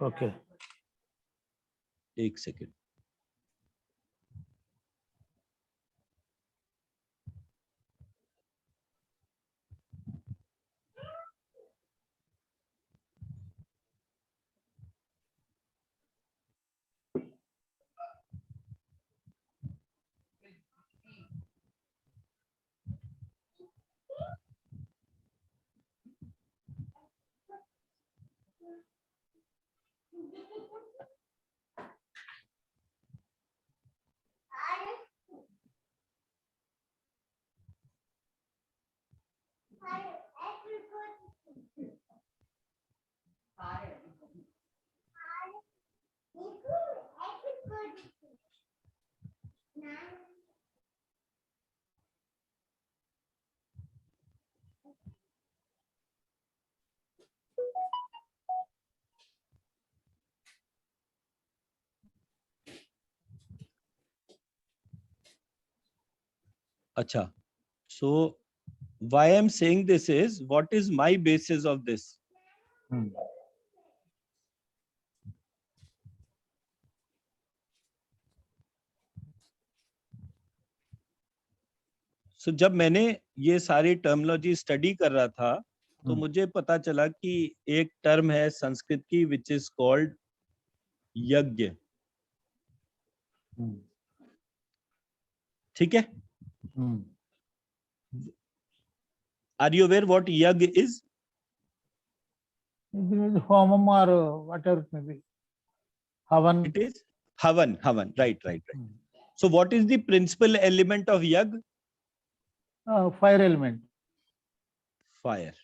Okay. एक second. अच्छा. So why I'm saying this is, what is my basis of this? So जब मैंने ये सारी टर्मिनोलॉजी स्टडी कर रहा था, तो मुझे पता चला कि एक टर्म है संस्कृत की विच इज कॉल्ड यज्ञ. ठीक है? Are you aware what yagya is? Homam or whatever it may be. Havan. It is havan. Right. So what is the principal element of yagya? Fire element. Fire.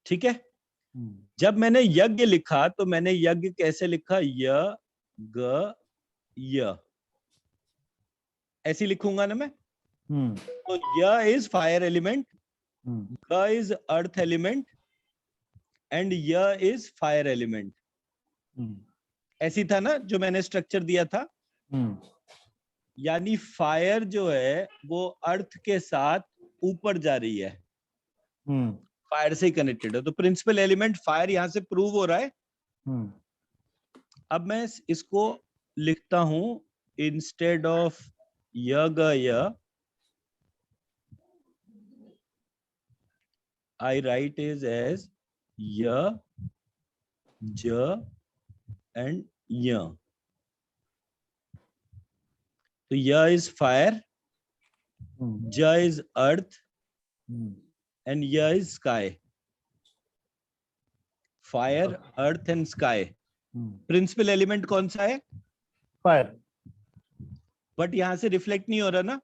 ठीक है? जब मैंने यज्ञ लिखा तो मैंने यज्ञ कैसे लिखा? य ग य. ऐसे लिखूंगा ना मैं. तो य इज फायर एलिमेंट, ग इज अर्थ एलिमेंट एंड य इज फायर एलिमेंट. ऐसी था ना जो मैंने स्ट्रक्चर दिया था. यानी फायर जो है वो अर्थ के साथ ऊपर जा रही है, फायर से कनेक्टेड है. तो प्रिंसिपल एलिमेंट फायर यहां से प्रूव हो रहा है. अब मैं इसको लिखता हूं इंस्टेड ऑफ य I write is as ya, ja and ya. So ya is fire, ja is earth and ya is sky. Fire, earth and sky. Principal element कौन सा है? फायर. बट यहां से रिफ्लेक्ट नहीं हो रहा ना.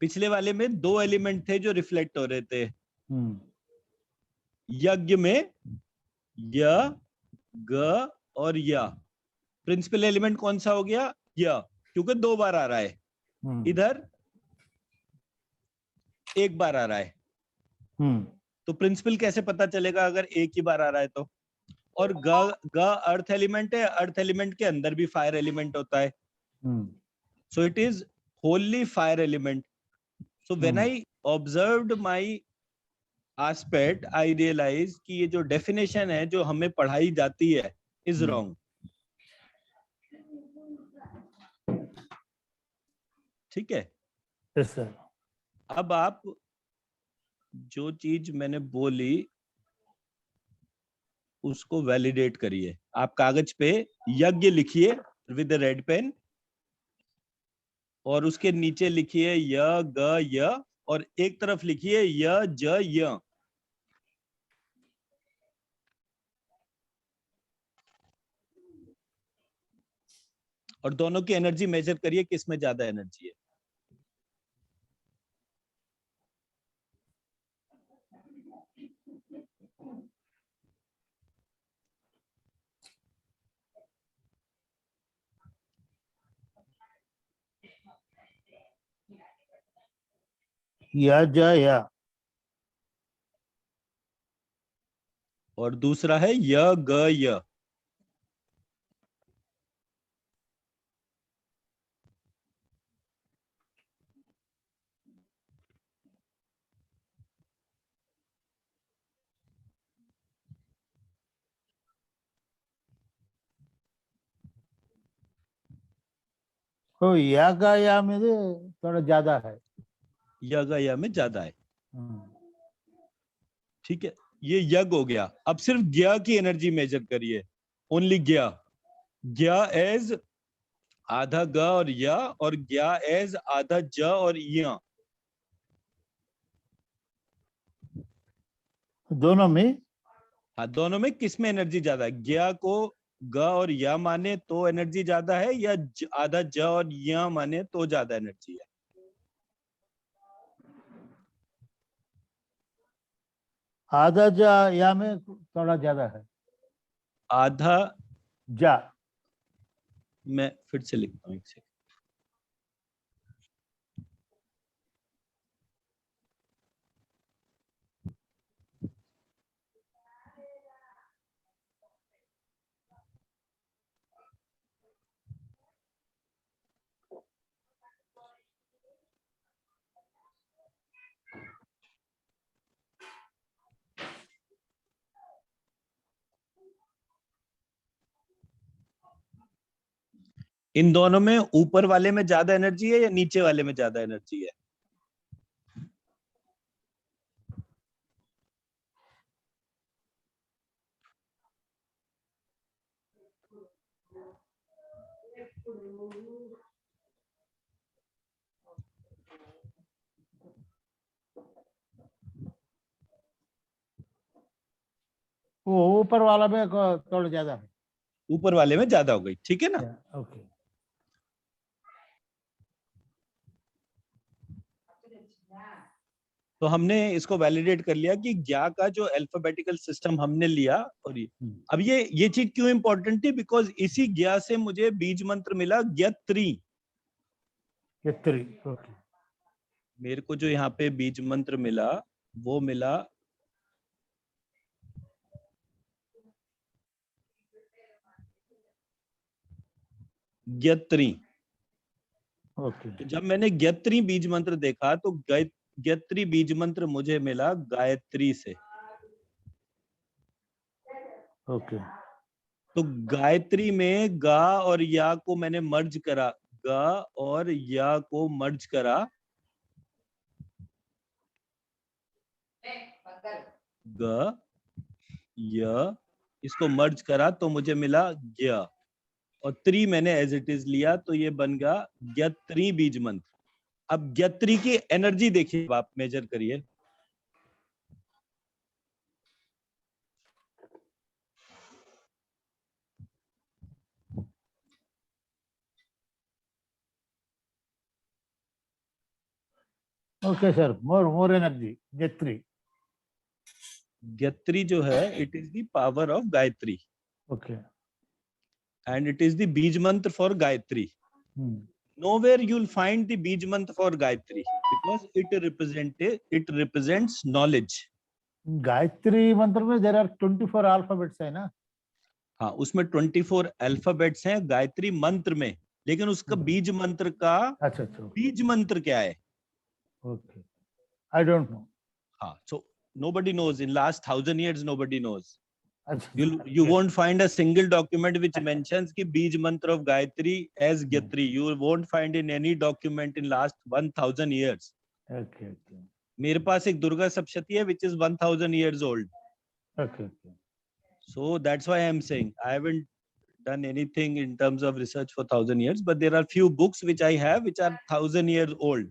पिछले वाले में दो एलिमेंट थे जो रिफ्लेक्ट हो रहे थे. यज्ञ में य ग और या. प्रिंसिपल एलिमेंट कौन सा हो गया? य, क्योंकि दो बार आ रहा है. इधर एक बार आ रहा है. तो प्रिंसिपल कैसे पता चलेगा अगर एक ही बार आ रहा है तो? और ग अर्थ एलिमेंट है. अर्थ एलिमेंट के अंदर भी फायर एलिमेंट होता है. So it is wholly fire element. So when I observed my aspect I realize कि ये जो definition है जो हमें पढ़ाई जाती है is wrong. ठीक है. Yes, sir. अब आप जो चीज मैंने बोली उसको वैलिडेट करिए. आप कागज पे यज्ञ लिखिए विद रेड पेन और उसके नीचे लिखिए य ग य और एक तरफ लिखिए य ज य. और दोनों की एनर्जी मेजर करिए किस में ज्यादा एनर्जी है. या जा या. और दूसरा है य ग य. तो या का या में थोड़ा ज्यादा है. य ग य में ज्यादा है. ठीक है. ये यज्ञ हो गया. अब सिर्फ ज्ञ की एनर्जी मेजर करिए. ओनली ज्ञ. ज्ञ एज आधा ग और य और ज्ञ एज आधा ज और य. दोनों में. हाँ, दोनों में किस में एनर्जी ज्यादा है. ज्ञ को ग और य माने तो एनर्जी ज्यादा है या आधा ज और य माने तो ज्यादा एनर्जी है. आधा जा या में थोड़ा ज्यादा है. आधा. जा. मैं फिर से लिखता हूँ एक सेकंड. इन दोनों में ऊपर वाले में ज्यादा एनर्जी है या नीचे वाले में ज्यादा एनर्जी है. वो ऊपर वाला में थोड़ा ज्यादा है. ऊपर वाले में ज्यादा हो गई. ठीक है ना. ओके. तो हमने इसको वैलिडेट कर लिया कि ज्ञा का जो अल्फाबेटिकल सिस्टम हमने लिया. और अब ये चीज क्यों इंपॉर्टेंट थी. बिकॉज इसी ज्ञा से मुझे बीज मंत्र मिला ज्ञत्री. ओके. मेरे को जो यहाँ पे बीज मंत्र मिला वो मिला ज्ञत्री. ओके. जब मैंने ज्ञत्री बीज मंत्र देखा तो ज्ञत्री बीज मंत्र मुझे मिला गायत्री से. ओके. तो गायत्री में गा और या को मैंने मर्ज करा. गा और या को मर्ज करा. ग य इसको मर्ज करा तो मुझे मिला ज्ञ. और त्री मैंने एज इट इज लिया तो ये बन गया ज्ञत्री बीज मंत्र. अब ज्ञत्री की एनर्जी देखिए. आप मेजर करिए. Okay sir. More energy. ज्ञत्री जो है it is the power of Gayatri. Okay. And it is the beej mantra for Gayatri. Nowhere you'll find the बीज मंत्र for Gayatri because it represents knowledge. Gayatri मंत्र में देयर आर 24 अल्फाबेट्स है ना. हाँ, उसमें 24 अल्फाबेट्स हैं गायत्री मंत्र में. लेकिन उसका बीज मंत्र का अच्छा. बीज मंत्र क्या है. ओके. I don't know. हाँ. सो Nobody knows. In last 1000 years, nobody knows. अच्छा, You won't find a single document which mentions ki Bij Mantra of Gayatri as Gayatri. You won't find in any document in last 1000 years. okay, okay, मेरे पास एक दुर्गा सप्तशती है which is 1000 years old. okay, okay. So that's why I'm saying I haven't done anything in terms of research for 1000 years, but there are few books which I have which are 1000 years old.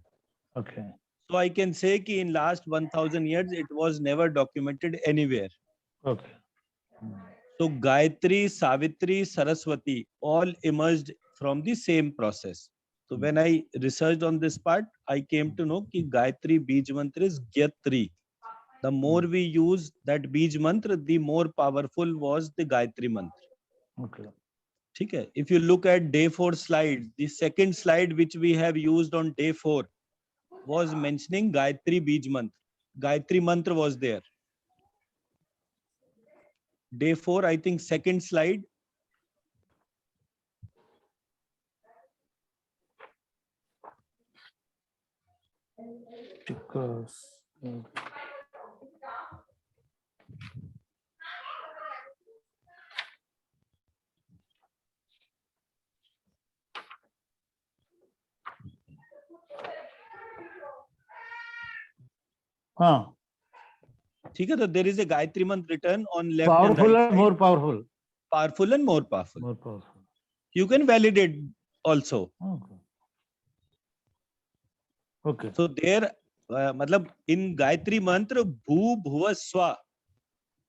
Okay. So I can say ki in last 1000 years it was never documented anywhere. Okay. So Gayatri, Savitri, Saraswati all emerged from the same process. So when I researched on this part, I came to know कि Gayatri Bij Mantra is Gyatri. The more we use that Bij Mantra, the more powerful was the Gayatri Mantra. Okay. ठीक है? If you look at day 4 slide, the second slide which we have used on day 4 was mentioning Gayatri Bij Mantra. Gayatri Mantra was there. Day 4, I think second slide. Because हाँ, ठीक है, तो there is a Gayatri Mantra written on left and powerful right and side. more powerful. Powerful and more powerful. More powerful. You can validate also. Okay. Okay. So there, matlab in Gayatri Mantra, Bhu Bhuva Swa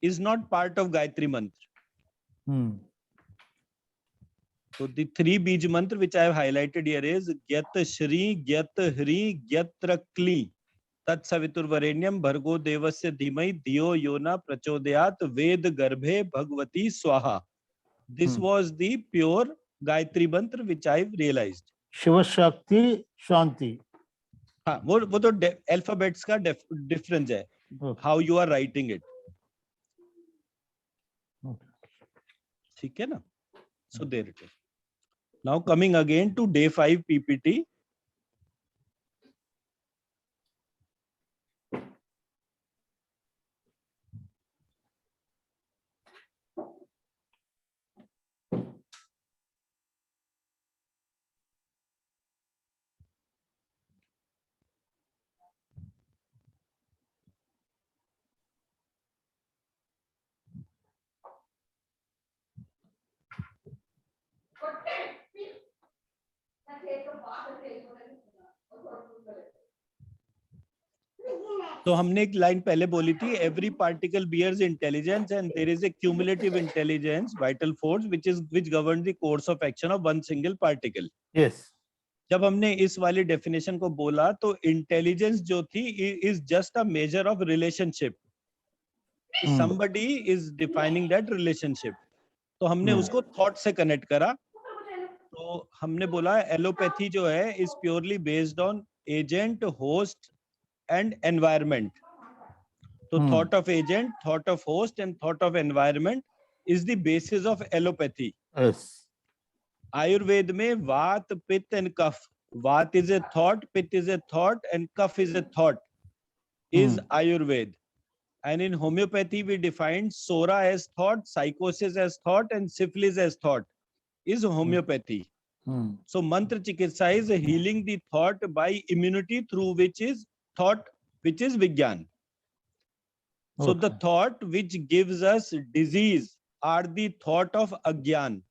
is not part of Gayatri Mantra. Hmm. So the 3 Bij Mantra which I have highlighted here is Gyat Shri, Gyat Hri, Gyatra Kli. Tat Savitur Varenyam Bhargo Devasya Dhimai Dhiyo Yona Prachodayat Ved Garbhe Bhagavati Swaha. This was the pure Gayatri Mantra which I realized. Shiv Shakti शांति. हाँ, वो तो alphabets का difference है. Okay. How you are writing it. Okay. ठीक है ना? So there it is. Now coming again to day 5 PPT. तो हमने एक लाइन पहले बोली थी, every particle bears intelligence and there is a cumulative intelligence, vital force, which governs the course of action of one single particle. Yes. जब हमने इस वाली डेफिनेशन को बोला तो इंटेलिजेंस जो थी is just a measure of relationship. Somebody is defining that relationship. तो हमने उसको थॉट से कनेक्ट करा. तो हमने बोला एलोपैथी जो है is purely based on agent, host and environment. So thought of agent, thought of host and thought of environment is the basis of allopathy. Yes. Ayurveda में वात, पित्त and cough. Vat is a thought, pitta is a thought and kaf is a thought is Ayurveda. And in homeopathy we defined sora as thought, psychosis as thought and syphilis as thought is homeopathy. So mantra chikitsa is healing the thought by immunity through which is thought, which is Vigyan. So the thought which gives us disease are the thought of Agyan.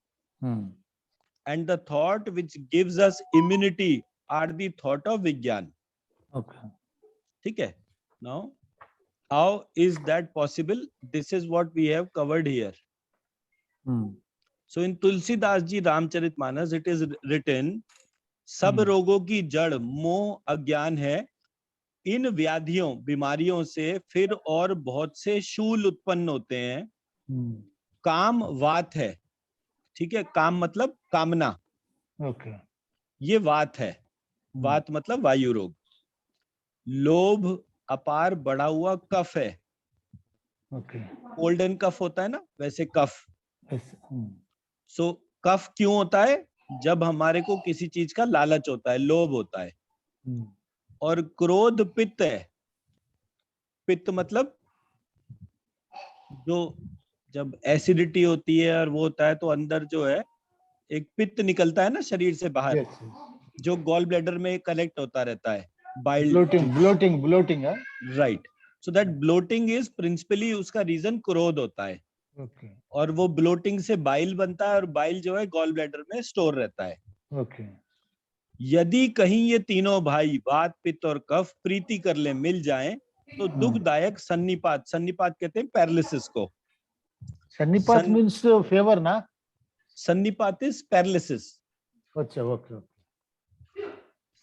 And the thought which gives us immunity are the thought of Vigyan. Okay. Okay. Now, how is that possible? This is what we have covered here. So in Tulsidas Ji Ramcharitmanas, it is written, सब रोगों की जड़ मोह अज्ञान है. इन व्याधियों, बीमारियों से फिर और बहुत से शूल उत्पन्न होते हैं. काम वात है. ठीक है, काम मतलब कामना. Okay. ये वात है. वात मतलब वायु रोग. लोभ अपार बढ़ा हुआ कफ है. Okay. कोल्ड कफ होता है ना, वैसे कफ. Yes. सो कफ क्यों होता है? जब हमारे को किसी चीज का लालच होता है, लोभ होता है. और क्रोध पित्त है. पित्त मतलब जो जब एसिडिटी होती है और वो होता है तो अंदर जो है एक पित्त निकलता है ना शरीर से बाहर, Yes. जो गॉल ब्लैडर में कलेक्ट होता रहता है, bile, Bloating. Huh? Right. So that bloating is principally, उसका रीजन क्रोध होता है, Okay. और वो ब्लोटिंग से बाइल बनता है, और बाइल जो है गॉल ब्लैडर में स्टोर रहता है। Okay. यदि कहीं ये तीनों भाई वात, पित्त और कफ प्रीति कर ले, मिल जाएं, तो दुखदायक सन्निपात, सन्निपात कहते हैं पैरालिसिस को। Sannipath means favor, na? Sannipat is paralysis. अच्छा, okay.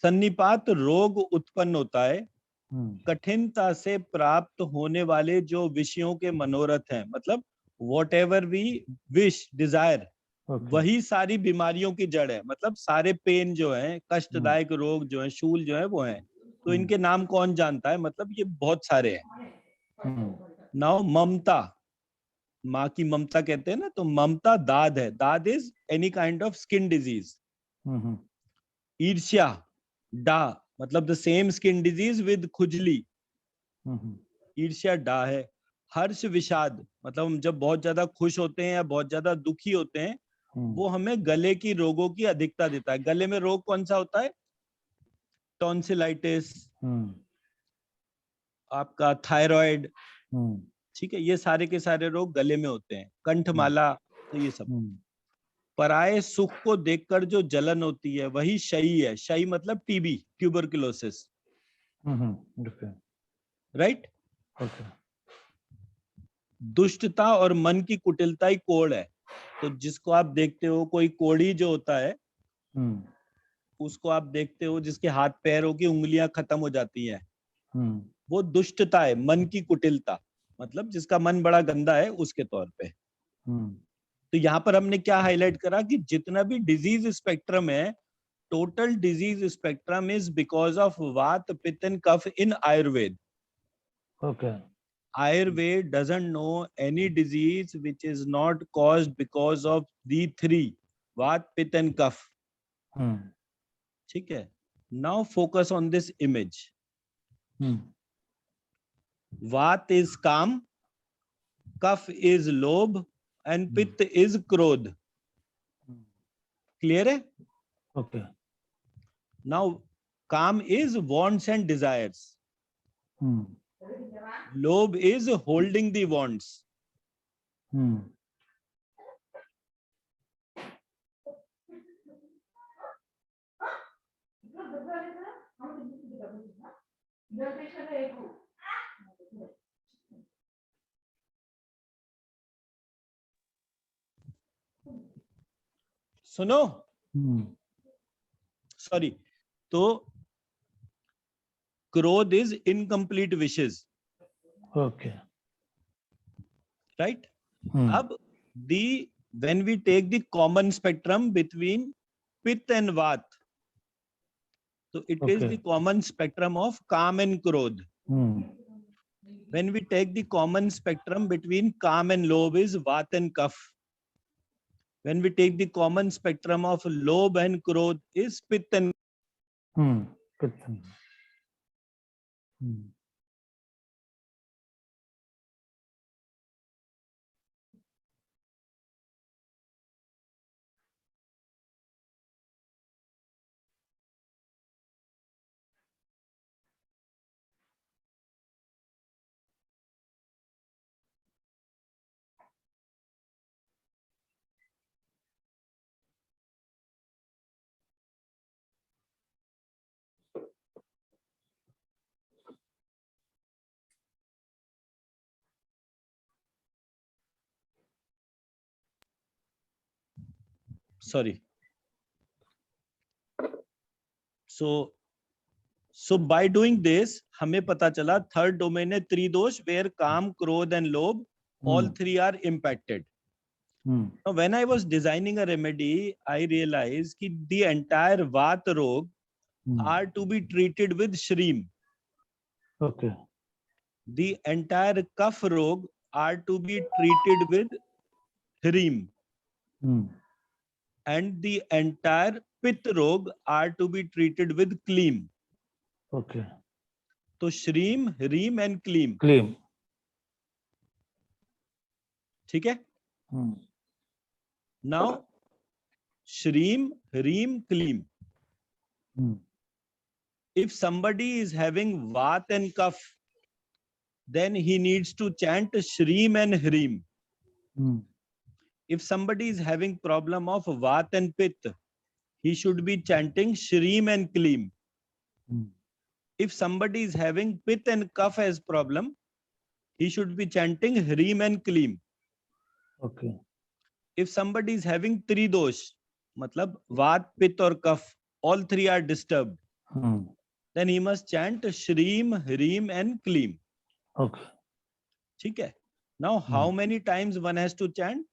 सन्निपात रोग उत्पन्न होता है Hmm. कठिनता से प्राप्त होने वाले जो विषयों के मनोरथ हैं, मतलब whatever we wish, desire, Okay. वही सारी बीमारियों की जड़ है। मतलब सारे पेन जो है, कष्टदायक रोग जो है, शूल जो है, वो है। तो इनके नाम कौन जानता है? मतलब ये बहुत सारे हैं। नाउ ममता, माँ की ममता कहते हैं ना, तो ममता दाद है। दाद is any kind of skin disease. ईर्ष्या, डा, मतलब the same skin disease with खुजली, ईर्ष्या डा है। हर्ष विषाद, मतलब हम जब बहुत ज्यादा खुश होते हैं या बहुत ज्यादा दुखी होते हैं, वो हमें गले की रोगों की अधिकता देता है। गले में रोग कौन सा होता है? टॉन्सिलाइटिस, आपका थायराइड, ठीक है, ये सारे के सारे रोग गले में होते हैं। कंठमाला, तो ये सब। पराये सुख को देखकर जो जलन होती है वही शयी है। शयी मतलब टीबी, ट्यूबरकुलोसिस, राइट। दुष्टता और मन की कुटिलता ही कोढ़ है। तो जिसको आप देखते हो, कोई कोढ़ी जो होता है, उसको आप देखते हो जिसके हाथ पैरों की उंगलियां खत्म हो जाती हैं, वो दुष्टता है, मन की कुटिलता, मतलब जिसका मन बड़ा गंदा है उसके तौर पे। तो यहाँ पर हमने क्या हाईलाइट करा कि जितना भी डिजीज स्पेक्ट्रम है, total disease spectrum is because of vata, pitta and kapha in Ayurveda. Okay. Ayurveda doesn't know any disease which is not caused because of the three, Vat, Pitta and Kapha. ठीक है। Now focus on this image. Vat is calm, Kapha is lobh, and Pitta is krodh. Clear है? Okay. Now calm is wants and desires. Lobh is holding the wants. सुनो, सॉरी, तो क्रोध is incomplete wishes, Okay. Right. अब when we take the common spectrum between Pitta and Vat, so it is the common spectrum of Kam and Krodh. When we take the common spectrum between Kam and Lobh is Vat and Kapha. When we take the common spectrum of Lobh and Krodh is Pitta and sorry. So by doing this, हमें पता चला थर्ड डोमेन है त्रिदोष, where काम, क्रोध and लोभ, all three are impacted. Now, when I was designing a remedy, I realized that the entire Vat rog are to be treated with Shreem. Okay. The entire Kapha rog are to be treated with Hreem. And the entire Pitta rog are to be treated with Kleem. Okay. So Shreem, Hreem and Kleem. Claim. ठीक है. Hmm. Now Shreem, Reem, Kleem. Hmm. If somebody is having Vat and Kaph, then he needs to chant Shreem and Hreem. Hmm. If somebody is having problem of Vat and Pitta, he should be chanting Shreem and Kleem. Hmm. If somebody is having Pitta and Kaph as problem, he should be chanting Hreem and Kleem. Okay. If somebody is having Tridosh, matlab Vat, Pitta or Kaph, all three are disturbed, Hmm. then he must chant Shreem, Hreem and Kleem. Okay. ठीक है. Now how many times one has to chant?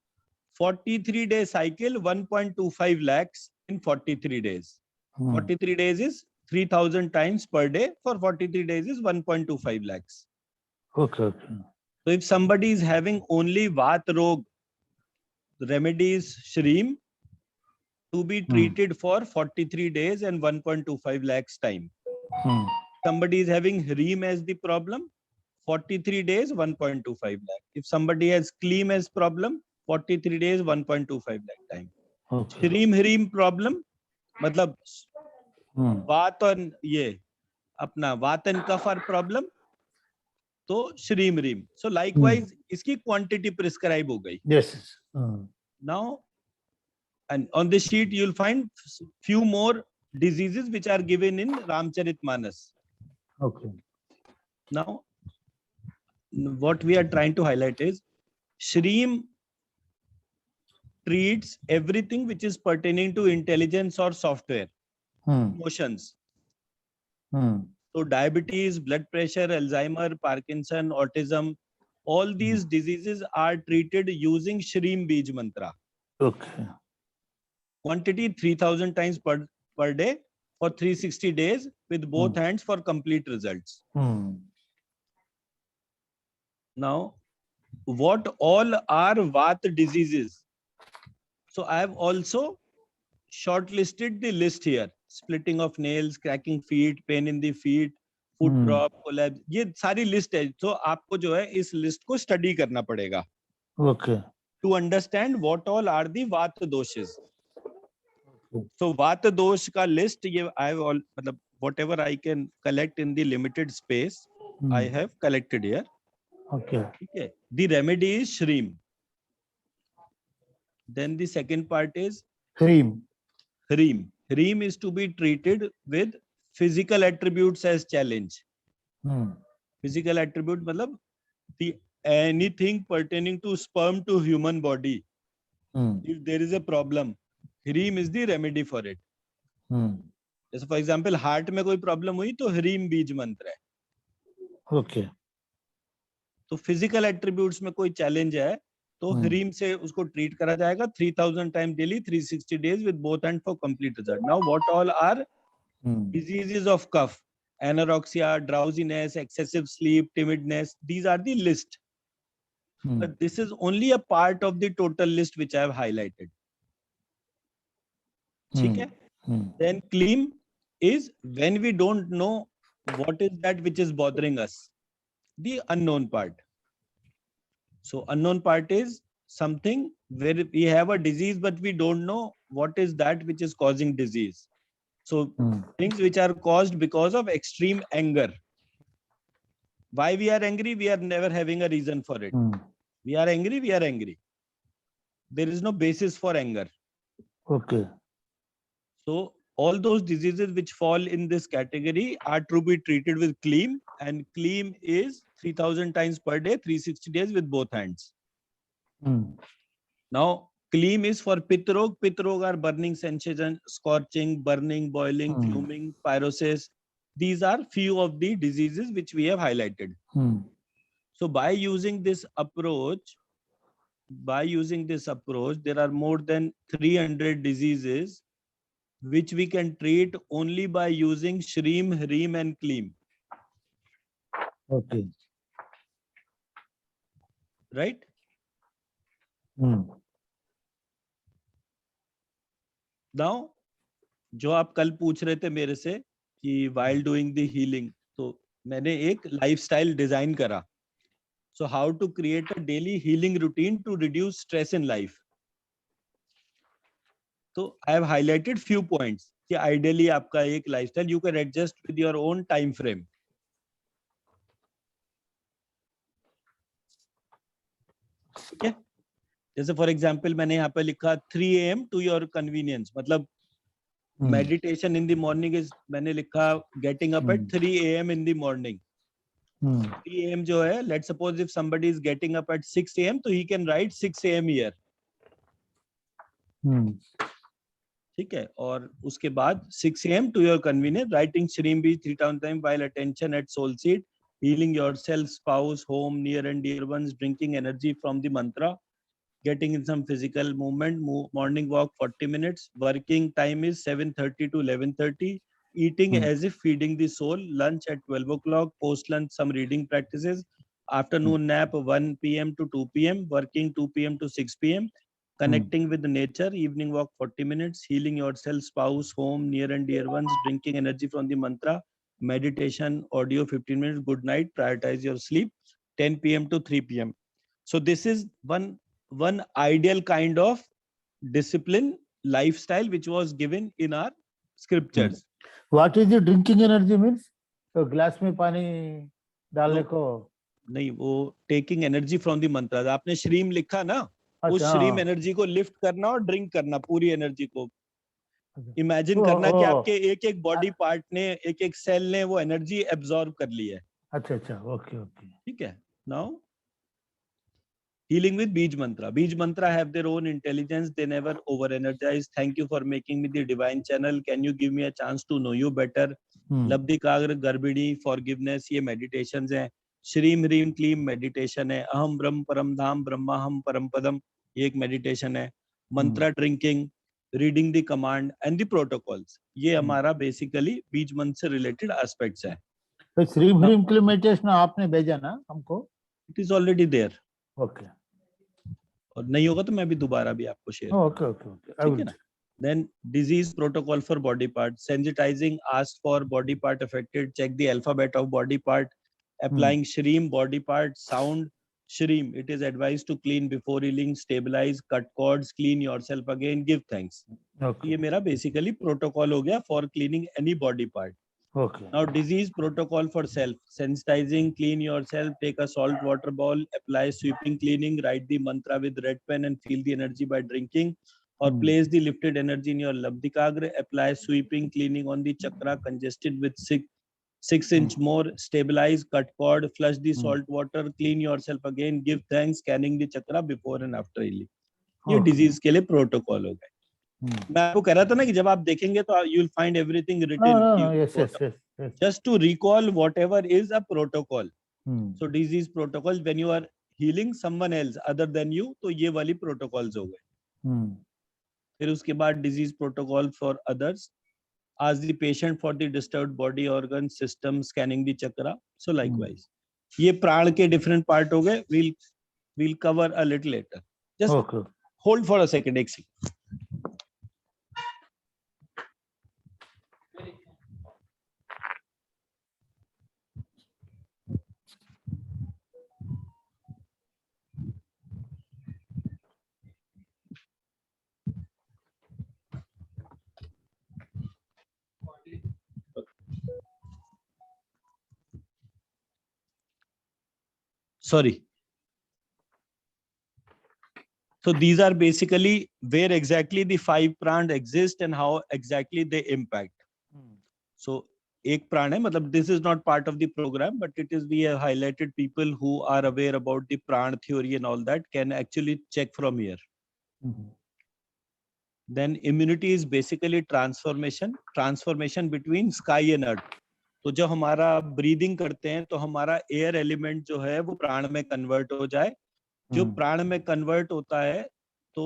43-day cycle, 1.25 lakhs in 43 days. Hmm. 43 days is 3000 times per day. For 43 days is 1.25 lakhs. Okay. Okay. So if somebody is having only Vat Rog, the remedy is Shreem to be treated for 43 days and 1.25 lakhs time. Hmm. Somebody is having Hreem as the problem, 43 days, 1.25 lakh. If somebody has Kleem as problem, 43 days, 1.25 lakh time. Okay. Shreem, Hreem problem, मतलब Hmm. वात और ये अपना वात एंड कफ आर प्रॉब्लम, तो श्रीम रीम. सो लाइकवाइज इसकी क्वांटिटी प्रिस्क्राइब हो गई. Yes. Yes. Hmm. Now and on this sheet you will find few more diseases which are given in Ramcharitmanas. Okay. Now what we are trying to highlight is Shreem treats everything which is pertaining to intelligence or software, Hmm. emotions. Hmm. So diabetes, blood pressure, Alzheimer, Parkinson, autism, all these diseases are treated using Shreem Bij Mantra. Okay. Quantity 3000 times per day for 360 days with both hands for complete results. Hmm. Now, what all are Vata diseases? So I have also shortlisted the list here. Splitting of nails, cracking feet, pain in the feet, foot drop, collapse. ये सारी लिस्ट है. तो आपको जो है इस लिस्ट को स्टडी करना पड़ेगा. Okay. To understand what all are the Vata doshas. So Vata dosh का list ये I have all मतलब whatever I can collect in the limited space I have collected here. Okay. Okay. The remedy is Shreem. Then the second part is Hreem. Hreem. Hreem is to be treated with physical attributes as challenge. Hmm. Physical attribute मतलब the anything pertaining to sperm to human body. Hmm. If there is a problem, Hreem is the remedy for it. Hmm. जैसे फॉर एग्जाम्पल हार्ट में कोई प्रॉब्लम हुई तो ह्रीम बीज मंत्र है. Okay. तो फिजिकल एट्रीब्यूट्स में कोई चैलेंज है तो ह्रीम से उसको ट्रीट करा जाएगा 3000 time daily 360 days with both hand for complete result. Now what all are diseases of kapha? Anorexia, drowsiness, excessive sleep, timidness, these are the list. But this is only a part of the total list which I have highlighted. ठीक है? Then Kleem is when we don't know what is that which is bothering us, the unknown part. So unknown part is something where we have a disease but we don't know what is that which is causing disease. So things which are caused because of extreme anger. Why we are angry? We are never having a reason for it. We are angry, we are angry. There is no basis for anger. Okay. So all those diseases which fall in this category are to be treated with Kleem, and Kleem is 3000 times per day, 360 days with both hands. Now Kleem is for Pitrog. Pitrog are burning sensation, scorching, burning, boiling, fuming, pyrosis. These are few of the diseases which we have highlighted. So by using this approach, there are more than 300 diseases which we can treat only by using Shreem, Hreem and Kleem. Okay. Right? Now, जो आप कल पूछ रहे थे मेरे से कि while doing the healing, तो मैंने एक लाइफस्टाइल डिजाइन करा. So how to create a daily healing routine to reduce stress in life? So I have highlighted few points कि ideally आपका एक lifestyle you can adjust with your own time frame. ठीक है, जैसे फॉर एग्जाम्पल मैंने यहाँ पे लिखा 3 AM to your convenience, मतलब meditation in the morning is, मैंने लिखा getting up at 3 AM in the morning. 3 AM जो है, let's suppose if somebody is getting up at 6 AM, तो he can write 6 AM here. ठीक है, और उसके बाद 6 AM to your convenience, writing Shreem Beej 3 times while attention at soul seed, healing yourself, spouse, home, near and dear ones, drinking energy from the mantra, getting in some physical movement, morning walk 40 minutes, working time is 7:30 to 11:30, eating as if feeding the soul, lunch at 12 o'clock, post lunch some reading practices, afternoon nap 1 PM to 2 PM, working 2 PM to 6 PM, connecting with nature, evening walk 40 minutes, healing yourself, spouse, home, near and dear ones, drinking energy from the mantra, meditation, audio 15 minutes, good night, prioritize your sleep, 10 PM to 3 PM. So this is one ideal kind of discipline lifestyle which was given in our scriptures. What is the drinking energy means? तो ग्लास में पानी डालने को नहीं, वो टेकिंग एनर्जी फ्रॉम द मंत्र, आपने श्रीम लिखा ना, उस श्रीम एनर्जी को लिफ्ट करना और ड्रिंक करना, पूरी एनर्जी को इमेजिन करना कि आपके एक एक बॉडी पार्ट ने, एक एक सेल ने वो एनर्जी एब्जॉर्ब कर ली है. अच्छा अच्छा, ओके ओके, ठीक है. Now healing with Beej mantra. Beej mantra have their own intelligence, they never over energize. Thank you for making me the divine channel, can you give me a chance to know you better. लब्धिकाग्र, गर्भिणी, फॉरगिवनेस, ये मेडिटेशंस हैं. श्रीम ह्रीम क्लीम मेडिटेशन है. अहम ब्रह्म परम धाम ब्रह्माहम परम पदम, ये एक मेडिटेशन है. Mantra drinking, reading the command and the protocols, ये हमारा बेसिकली बीज मंत्र से रिलेटेड एस्पेक्ट्स हैं. तो श्रीम ह्रीम क्लीम मेडिटेशन आपने भेजा ना हमको? It is already there. Okay, और नहीं होगा तो मैं भी दोबारा भी आपको शेयर. ओके ओके ओके, ठीक है ना. Then disease protocol for body part, sensitizing, ask for body part affected, check the alphabet of body part, applying Shreem body part, sound Shreem. It is advised to clean before healing, stabilize, cut cords, clean yourself again, give thanks. Okay. ये मेरा basically protocol हो गया for cleaning any body part. Okay. Now disease protocol for self, sensitizing, clean yourself, take a salt water bowl, apply sweeping cleaning, write the mantra with red pen and feel the energy by drinking. Or place the lifted energy in your labdikagra, apply sweeping cleaning on the chakra congested with 6 inch more, stabilize, cut cord, flush the salt water, clean yourself again, give thanks, scanning the chakra before and after healing. ये disease के लिए protocol हो गए. मैं आपको कह रहा था ना कि जब आप देखेंगे तो you will find everything written. Yes. Just to recall whatever is a protocol. So disease protocol, when you are healing someone else other than you, तो ये वाली protocols हो गए. फिर उसके बाद डिजीज प्रोटोकॉल फॉर अदर्स, आज the patient for the disturbed body organ system, scanning the chakra. So likewise ये प्राण के डिफरेंट पार्ट हो गए. we'll cover a little later. Just hold for a second. एक second. Sorry. So these are basically where exactly the 5 prana exist and how exactly they impact. So एक प्राण है, मतलब this is not part of the program, but it is, we have highlighted people who are aware about the prana theory and all that can actually check from here. Then immunity is basically transformation between sky and earth. तो जब हमारा ब्रीदिंग करते हैं तो हमारा एयर एलिमेंट जो है वो प्राण में कन्वर्ट हो जाए. जो प्राण में कन्वर्ट होता है तो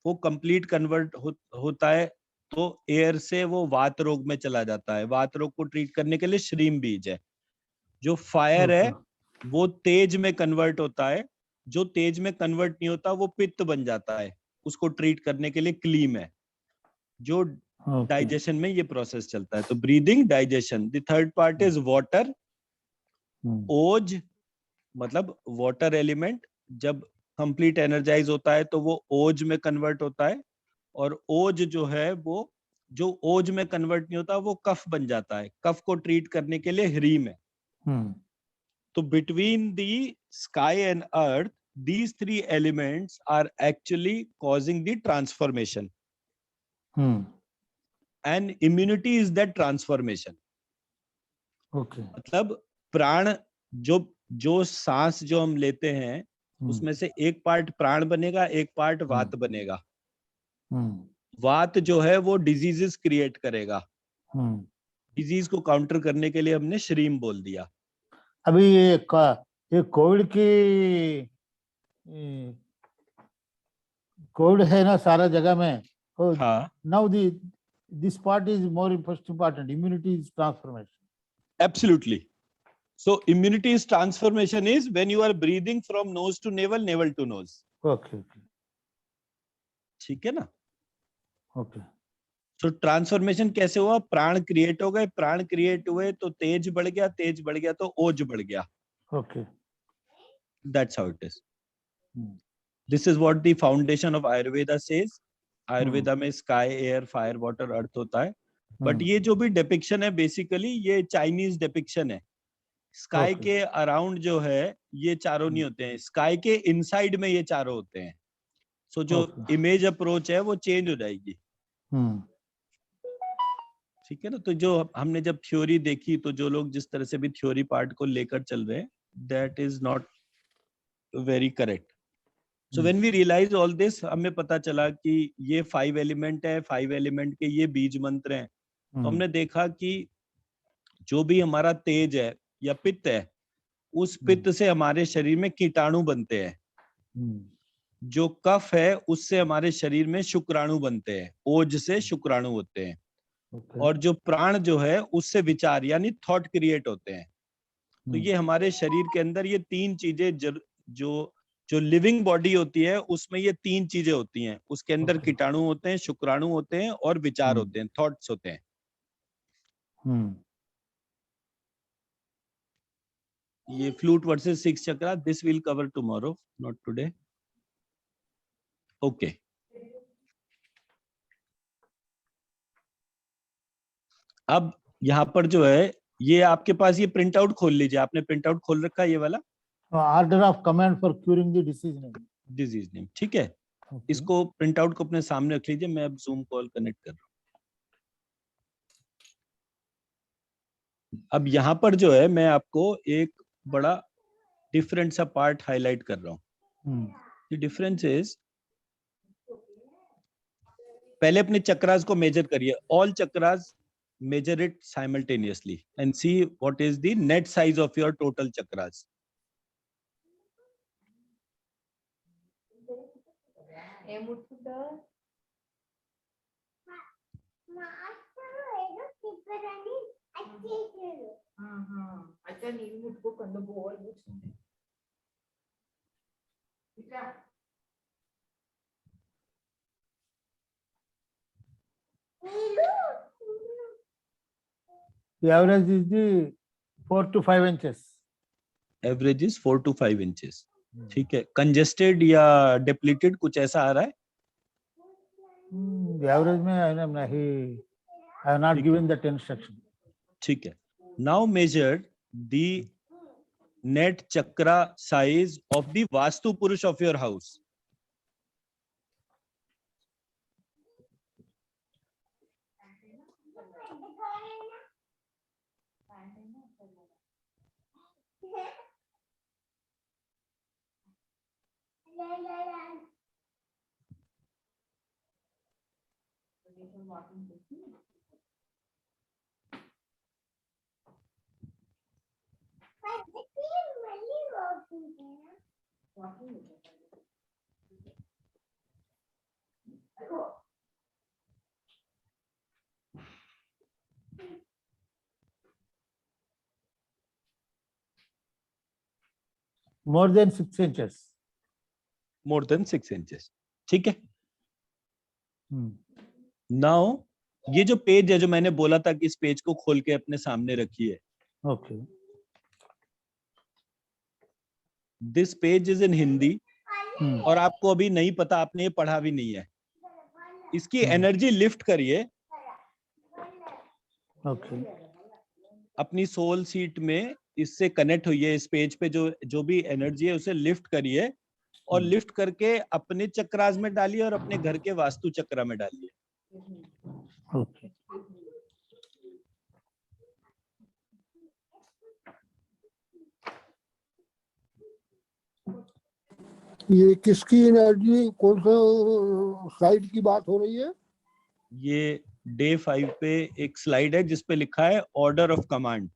वो कंप्लीट कन्वर्ट होता है तो एयर से वो वात रोग में चला जाता है. वात रोग को ट्रीट करने के लिए श्रीम बीज है. जो फायर है वो तेज में कन्वर्ट होता है. जो तेज में कन्वर्ट नहीं होता वो पित्त बन जाता है. उसको ट्रीट करने के लिए क्लीम है. जो डाइजेशन में ये प्रोसेस चलता है. तो breathing, digestion. The third part is water, ओज, मतलब वाटर एलिमेंट जब कंप्लीट एनर्जाइज होता है तो वो ओज में कन्वर्ट होता है, और ओज जो है वो जो ओज में कन्वर्ट नहीं होता वो कफ बन जाता है, कफ को ट्रीट करने के लिए ह्रीम है। तो between the sky and earth these three elements are actually causing the transformation, and immunity is that transformation. Okay मतलब प्राण जो जो सांस जो हम लेते हैं उसमें से एक पार्ट प्राण बनेगा, एक पार्ट वात बनेगा। वात जो है वो डिजीजेस क्रिएट करेगा, डिजीज को काउंटर करने के लिए हमने श्रीम बोल दिया। अभी ये कोविड की कोविड है ना सारा जगह में, हाँ, now this part is more first important, immunity is transformation. absolutely. So immunity is transformation is when you are breathing from nose to navel, navel to nose. Okay okay ठीक है ना? ओके तो ट्रांसफॉर्मेशन कैसे हुआ? प्राण क्रिएट हो गए, प्राण क्रिएट हुए तो तेज बढ़ गया, तेज बढ़ गया तो ओज बढ़ गया। Okay That's how it is. This is what the foundation of Ayurveda says. Ayurveda में sky, air, fire, water, earth होता है। बट ये जो भी डिपिक्शन है बेसिकली ये चाइनीज डिपिक्शन है। Sky Okay. के अराउंड जो है ये चारों नहीं होते हैं, स्काई के इनसाइड में ये चारों होते हैं। सो जो इमेज अप्रोच है वो चेंज हो जाएगी। ठीक है ना? तो जो हमने जब थ्योरी देखी तो जो लोग जिस तरह से भी थ्योरी पार्ट को लेकर चल रहे हैं, that is not very correct. So when we realize all this, हमें पता चला कि ये 5 एलिमेंट है, 5 एलिमेंट के ये बीज मंत्र हैं। तो हमने देखा कि जो भी हमारा तेज है या पित्त है, उस पित्त से हमारे शरीर में कीटाणु बनते हैं। जो कफ है उससे हमारे शरीर में शुक्राणु बनते हैं, ओज से शुक्राणु होते हैं। और जो प्राण जो है उससे विचार यानी थॉट क्रिएट होते हैं। तो ये हमारे शरीर के अंदर ये 3 चीजें जो जो लिविंग बॉडी होती है उसमें ये 3 चीजें होती हैं। उसके अंदर कीटाणु होते हैं, शुक्राणु होते हैं और विचार होते हैं, थॉट्स होते हैं। ये flute versus 6 chakra, this will cover tomorrow, not today. Okay, अब यहाँ पर जो है ये आपके पास ये प्रिंट आउट खोल लीजिए। आपने प्रिंट आउट खोल रखा है ये वाला, order of command for curing the disease name. ठीक है, इसको प्रिंट आउट को अपने सामने रख लीजिए। मैं अब जूम कॉल कनेक्ट कर रहा हूँ। अब यहाँ पर जो है मैं आपको एक बड़ा डिफरेंट सा पार्ट हाईलाइट कर रहा हूँ। द डिफरेंस इज, पहले अपने चक्रास को मेजर करिए। All chakras measure it simultaneously and see what is the net size of your total chakras. The average is the 4 to 5 inches. Average is 4 to 5 inches. ठीक है, congested या depleted कुछ ऐसा आ रहा है? The average में I have not given that instruction. ठीक है, now measure the net chakra size of the Vastu Purush of your house. More than 6 inches. More than 6 inches. ठीक है। Now ये जो पेज है जो मैंने बोला था कि इस पेज को खोल के अपने सामने रखिए। Okay. This page is in Hindi और आपको अभी नहीं पता, आपने ये पढ़ा भी नहीं है, इसकी एनर्जी लिफ्ट करिए ओके अपनी सोल सीट में, इससे कनेक्ट होइए, इस पेज पे जो भी एनर्जी है उसे लिफ्ट करिए और लिफ्ट करके अपने चक्रास में डालिए और अपने घर के वास्तु चक्रा में डालिए। ओके ये किसकी एनर्जी, कौन सा साइड की बात हो रही है? ये डे 5 पे एक स्लाइड है जिसपे लिखा है ऑर्डर ऑफ कमांड।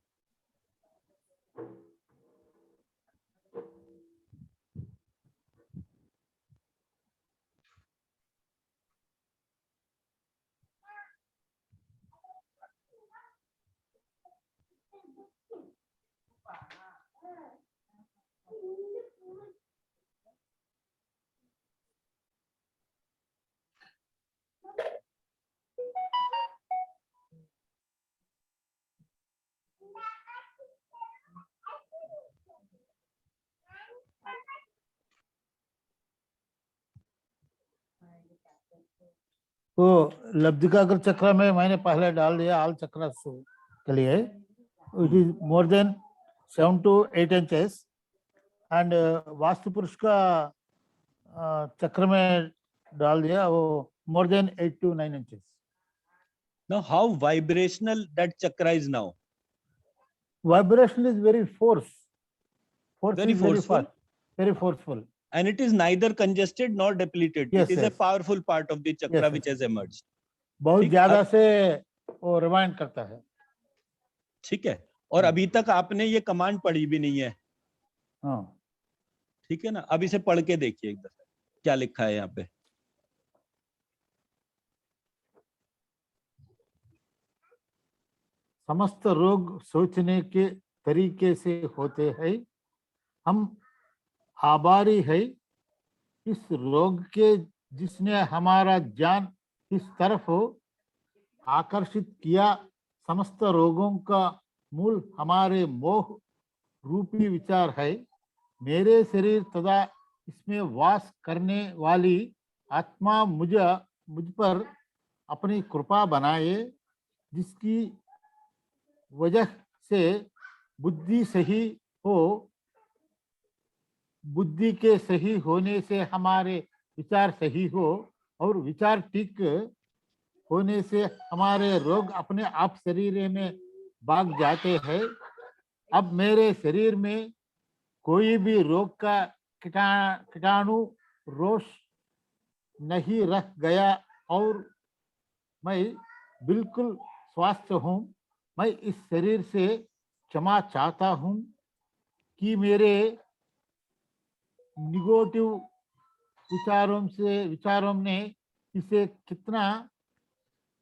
तो लब्धिकाग्र चक्र में मैंने पहले डाल दिया आल चक्र के लिए, it is more than 7 to 8 inches and vastu पुरुष का चक्र में डाल दिया वो more than 8 to 9 inches. Now how vibrational that chakra is now? Vibration is very force Very is forceful. very forceful. And it is neither congested nor depleted. Yes, it is a yes. powerful part of the chakra Yes, which yes. has emerged. बहुत ठीक, ज्यादा अब- से वो रिमाइंड करता है। ठीक है, और अभी तक आपने ये कमांड पढ़ी भी नहीं है, हाँ ठीक है ना? अब इसे पढ़ के देखिए एक दफा क्या लिखा है यहाँ पे। समस्त रोग सोचने के तरीके से होते हैं, हम आभारी है इस रोग के जिसने हमारा ज्ञान इस तरफ आकर्षित किया। समस्त रोगों का मूल हमारे मोह रूपी विचार है। मेरे शरीर तथा इसमें वास करने वाली आत्मा मुझ पर अपनी कृपा बनाए, जिसकी वजह से बुद्धि सही हो। बुद्धि के सही होने से हमारे विचार सही हो और विचार ठीक होने से हमारे रोग अपने आप शरीर में भाग जाते हैं। अब मेरे शरीर में कोई भी रोग का कीटाणु रोष नहीं रह गया और मैं बिल्कुल स्वस्थ हूँ। मैं इस शरीर से क्षमा चाहता हूँ कि मेरे निगेटिव विचारों ने इसे कितना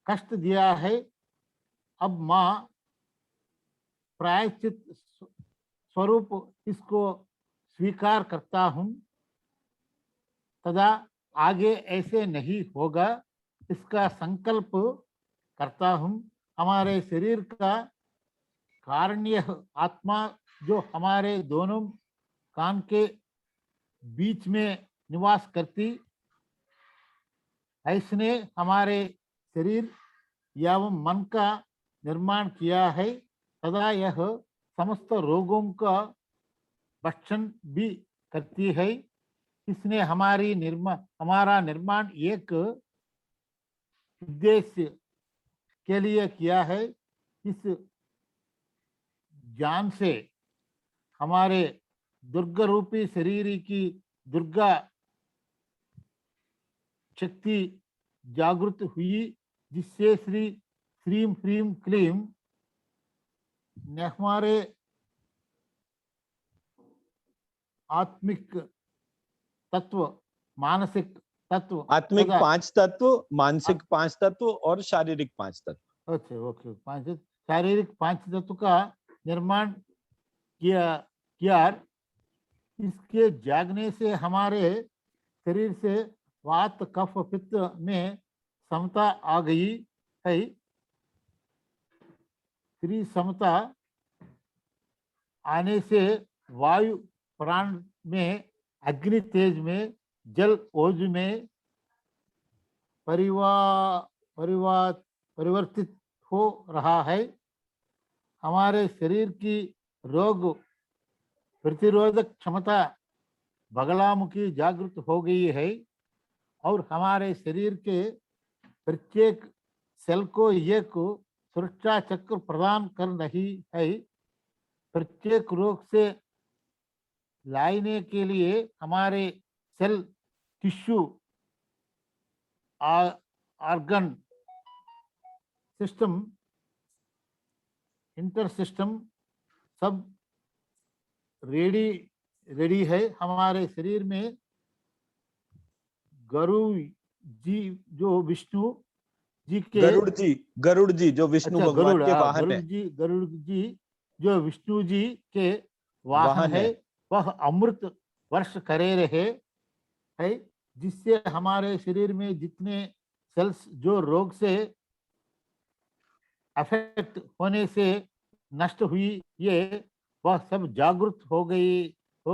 कष्ट दिया है। अब माँ प्रायश्चित स्वरूप इसको स्वीकार करता हूँ तथा आगे ऐसे नहीं होगा, इसका संकल्प करता हूँ। हमारे शरीर का कारुण्य आत्मा जो हमारे दोनों कान के बीच में निवास करती, इसने हमारे शरीर एवं मन का निर्माण किया है तथा यह समस्त रोगों का भक्षण भी करती है। इसने हमारा निर्माण एक उद्देश्य के लिए किया है। इस ज्ञान से हमारे दुर्गा रूपी शरीर की दुर्गा शक्ति जागृत हुई, जिससे श्री श्रीम ह्रीम क्लीम ने हमारे आत्मिक तत्व, मानसिक तत्व, आत्मिक 5 तत्व, मानसिक 5 तत्व और शारीरिक 5 तत्व। अच्छा ओके, शारीरिक 5 तत्व का निर्माण किया। इसके जागने से हमारे शरीर से वात कफ पित्त में समता आ गई है। श्री समता आने से वायु प्राण में, अग्नि तेज में, जल ओज में परिवर्तित हो रहा है। हमारे शरीर की रोग प्रतिरोधक क्षमता बगलामुखी जागृत हो गई है और हमारे शरीर के प्रत्येक सेल को एक सुरक्षा चक्र प्रदान कर रही है। प्रत्येक रोग से लड़ने के लिए हमारे cell, tissue, organ system, inter system सब रेडी है। हमारे शरीर में गरुड़ जी जो विष्णु जी के गरुड़ जी जो विष्णु भगवान के वाहन है, गरुड़ जी जो विष्णु जी के वाहन है, वह अमृत वर्ष करे रहे है, जिससे हमारे शरीर में जितने सेल्स जो रोग से अफेक्ट होने से नष्ट हुई ये वह सब जागृत हो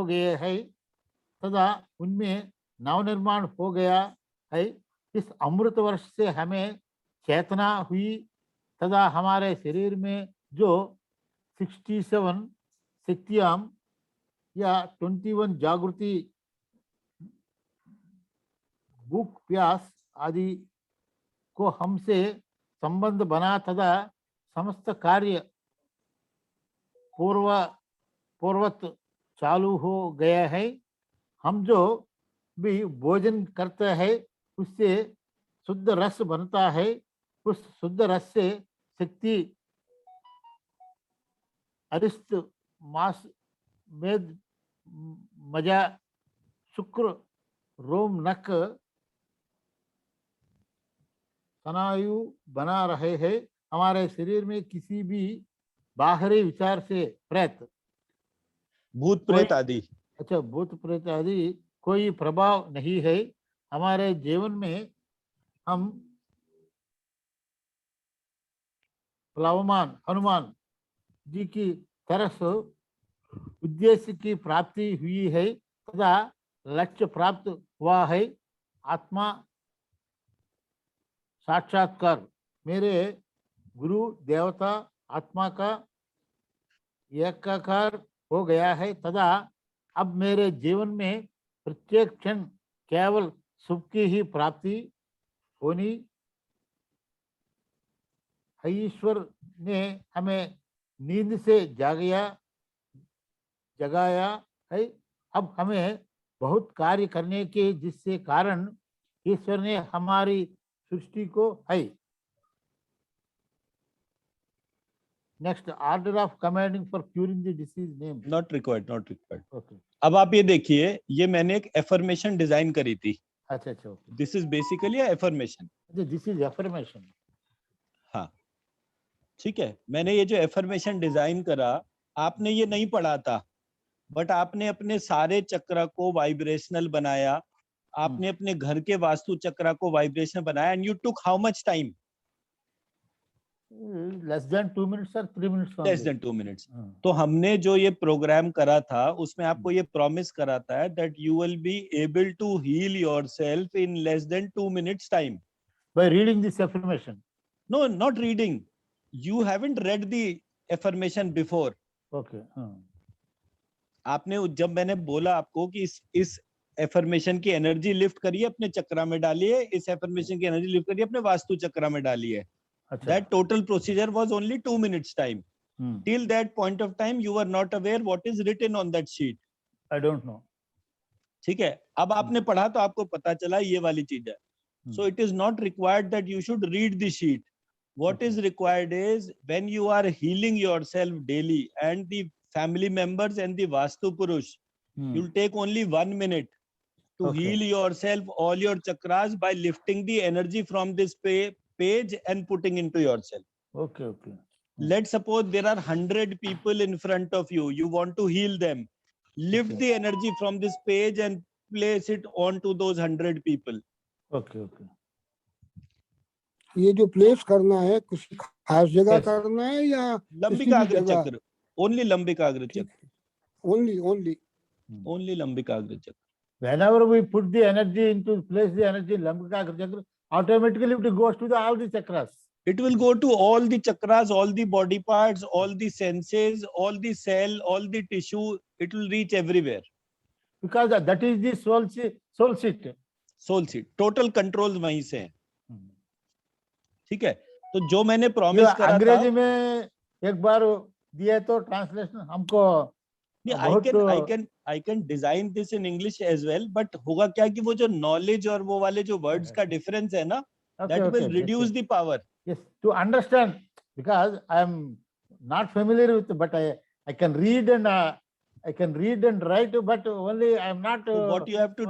गए है तथा उनमें नवनिर्माण हो गया है। इस अमृत वर्ष से हमें चेतना हुई तथा हमारे शरीर में जो 67 शक्तियां या 21 जागृति, भूख प्यास आदि को हमसे संबंध बना तथा समस्त कार्य पूर्ववत चालू हो गया है। हम जो भी भोजन करते हैं उससे शुद्ध रस बनता है। उस शुद्ध रस से शक्ति अरिष्ट, मांस, मेद, मजा, शुक्र, रोम, नक, स्नायु बना रहे हैं। हमारे शरीर में किसी भी बाहरी विचार से प्रेत, भूत प्रेत आदि, अच्छा भूत प्रेत आदि कोई प्रभाव नहीं है। हमारे जीवन में हम प्लवमान हनुमान जी की तरफ उद्देश्य की प्राप्ति हुई है तथा लक्ष्य प्राप्त हुआ है। आत्मा साक्षात्कार मेरे गुरु देवता आत्मा का एकाकार हो गया है तथा अब मेरे जीवन में प्रत्येक क्षण केवल सुख की ही प्राप्ति होनी है। ईश्वर ने हमें नींद से जगाया है। अब हमें बहुत कार्य करने के जिससे कारण ईश्वर ने हमारी सृष्टि को है। Next, order of commanding for curing the disease name not required. Okay. अब आप ये देखिए, ये मैंने एक एफर्मेशन डिजाइन करी थी। अच्छा okay. This is basically affirmation. This is affirmation. हाँ ठीक है, मैंने ये जो एफर्मेशन डिजाइन करा, आपने ये नहीं पढ़ा था, बट आपने अपने सारे चक्र को वाइब्रेशनल बनाया। आपने अपने घर के वास्तु चक्र को वाइब्रेशनल बनाया। And you took how much time? Less than 2 minutes और 3 मिनट्स। Less than 2 minutes. तो हमने जो ये प्रोग्राम करा था उसमें आपको ये प्रॉमिस कराता है that you will be able to heal yourself in less than 2 minutes time by reading this affirmation. No, not reading, you haven't read the affirmation before. Okay. आपने जब मैंने बोला आपको कि इस एफर्मेशन की एनर्जी लिफ्ट करिए, अपने चक्रा में डालिए, इस एफर्मेशन की एनर्जी लिफ्ट करिए, अपने वास्तु चक्रा में डालिए, that total procedure was only 2 minutes time. Till that point of time you were not aware what is written on that sheet. I don't know. ठीक है, अब आपने पढ़ा तो आपको पता चला ये वाली चीज है. So it is not required that you should read the sheet. What is required is when you are healing yourself daily and the family members and the Vastu Purush, you'll take only 1 minute to heal yourself, all your chakras, by lifting the energy from this page and putting into yourself. Okay. Let's suppose there are 100 people in front of you. You want to heal them. Lift the energy from this page and place it onto those 100 people. Okay. ये जो प्लेस करना है किसी खास जगह करना है या लंबिकाग्र चक्र? ओनली लंबिकाग्र चक्र। Only only Lambikagra chakra. Whenever we put the energy into place, the energy in Lambikagra chakra, automatically it goes to all the chakras. It will go to all the chakras, all the body parts, all the senses, all the cell, all the tissue. It will reach everywhere. Because that is the soul seat. Soul seat. Total controls वहीं से है. ठीक है. तो जो मैंने प्रॉमिस करा था. अंग्रेजी में एक बार दिया तो ट्रांसलेशन हमको. I can design this in English as well, but होगा क्या कि वो जो knowledge और वो वाले जो words का difference है ना, that will reduce the power. Yes, to understand, because I am not familiar with, but I can read and write, but only I am not. So what you have to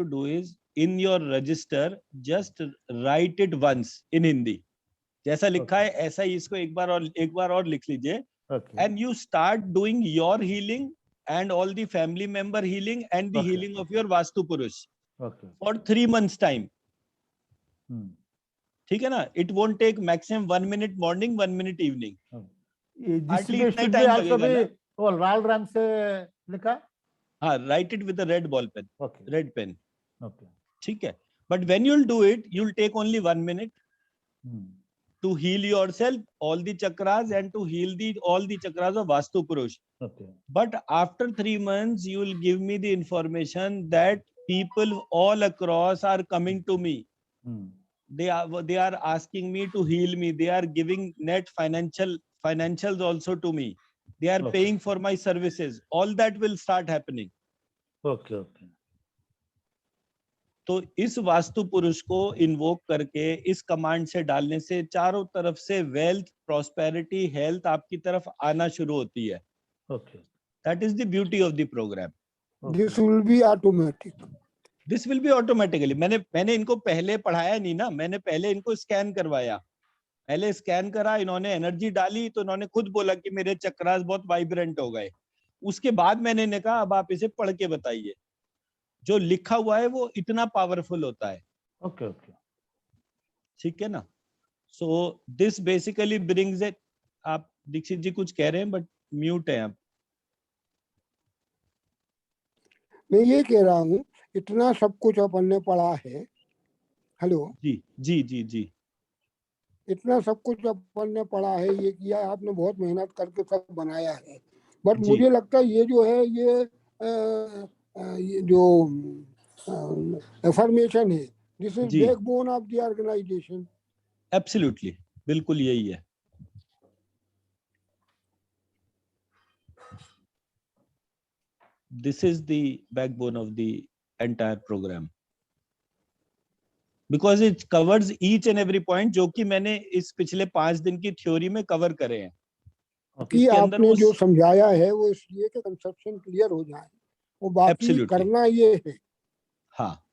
do is in your register just write it once in Hindi. जैसा लिखा है ऐसा ही इसको एक बार और लिख लीजिए. Okay. And you start doing your healing and all the family member healing and the healing of your Vastu Purush. Okay. For 3 months time. ठीक है ना? It won't take maximum 1 minute morning, 1 minute evening. This should be also be लाल रंग से लिखा. हाँ, write it with a red ball pen. Okay. Red pen. Okay. ठीक है. But when you'll do it, you'll take only 1 minute to heal yourself, all the chakras, and to heal all the chakras of Vastu Purush. Okay. But after 3 months, you will give me the information that people all across are coming to me. They are asking me to heal me. They are giving net financials also to me. They are paying for my services. All that will start happening. Okay, okay. तो इस वास्तु पुरुष को इन्वोक करके इस कमांड से डालने से चारों तरफ से वेल्थ, प्रॉस्पेरिटी, हेल्थ आपकी तरफ आना शुरू होती है. Okay. That is the beauty of the program. This will be automatic. This will be automatically. मैंने इनको पहले पढ़ाया नहीं ना, मैंने पहले इनको स्कैन करवाया. पहले स्कैन करा, इन्होंने एनर्जी डाली तो इन्होंने खुद बोला कि मेरे चक्रास बहुत वाइब्रेंट हो गए. उसके बाद मैंने इन्हें कहा अब आप इसे पढ़ के बताइए. जो लिखा हुआ है वो इतना पावरफुल होता है. ओके ओके, ठीक है ना. So this basically brings it. आप दीक्षित जी कुछ कह रहे हैं बट म्यूट है आप. मैं ये कह रहा हूँ इतना सब कुछ अपन ने पढ़ा है. हेलो जी जी जी जी. इतना सब कुछ अपन ने पढ़ा है, ये किया, आपने बहुत मेहनत करके सब बनाया है. बट मुझे लगता है ये जो है ये जो एफर्मेशन है, this is backbone of the organization. Absolutely, बिल्कुल यही है. This is the backbone of the entire program because it covers each and every point जो कि मैंने इस पिछले 5 दिन की थ्योरी में कवर करे हैं. कि आपने जो समझाया है वो इसलिए कि कंसेप्शन क्लियर हो जाए. वो बाकी करना ये है. हाँ,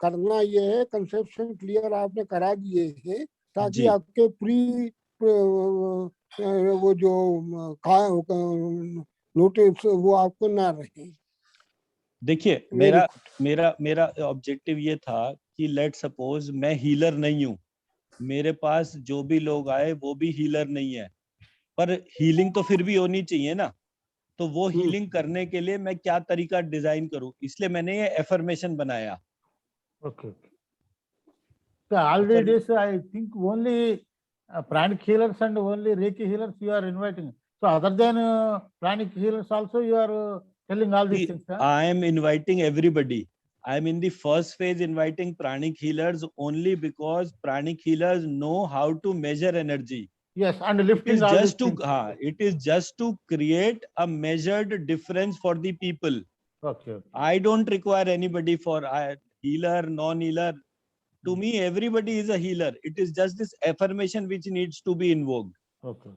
करना ये है, कंसेप्शन क्लियर आपने करा दिए हैं ताकि आपके प्री वो जो नोटिस वो आपको ना रहे. देखिए मेरा ऑब्जेक्टिव ये था कि लेट सपोज मैं हीलर नहीं हूँ, मेरे पास जो भी लोग आए वो भी हीलर नहीं है, पर हीलिंग तो फिर भी होनी चाहिए ना. तो वो हीलिंग करने के लिए मैं क्या तरीका डिजाइन करूं, इसलिए मैंने ये एफर्मेशन बनाया. Okay. So already I think only pranic healers and only Reiki healers you are inviting. So other than pranic healers also you are telling all these things. Huh? I am inviting everybody. I am in the first phase inviting pranic healers only because pranic healers know how to measure energy. Yes, and lifting all these things. It is just to create a measured difference for the people. Okay. I don't require anybody for healer, non-healer. To me, everybody is a healer. It is just this affirmation which needs to be invoked. Okay.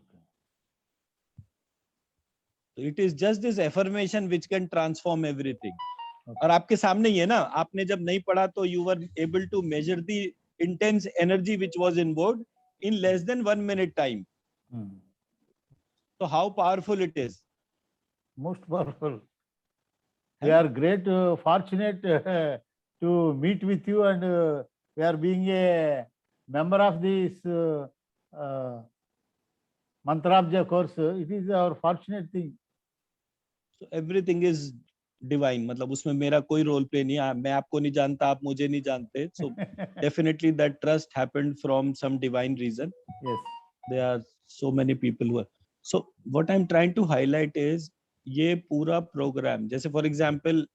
It is just this affirmation which can transform everything. और आपके सामने ही है ना, आपने जब नहीं पढ़ा तो you were able to measure the intense energy which was invoked in less than 1 minute time. So how powerful it is? Most powerful. We are great, fortunate to meet with you, and we are being a member of this Mantrabja course. It is our fortunate thing. So everything is divine. मतलब उसमें मेरा कोई रोल प्ले नहीं है, मैं आपको नहीं जानता, आप मुझे नहीं जानते. So definitely that trust happened from some divine reason. Yes. There are so many people who are. So what I'm trying to highlight is ये पूरा program, जैसे for example,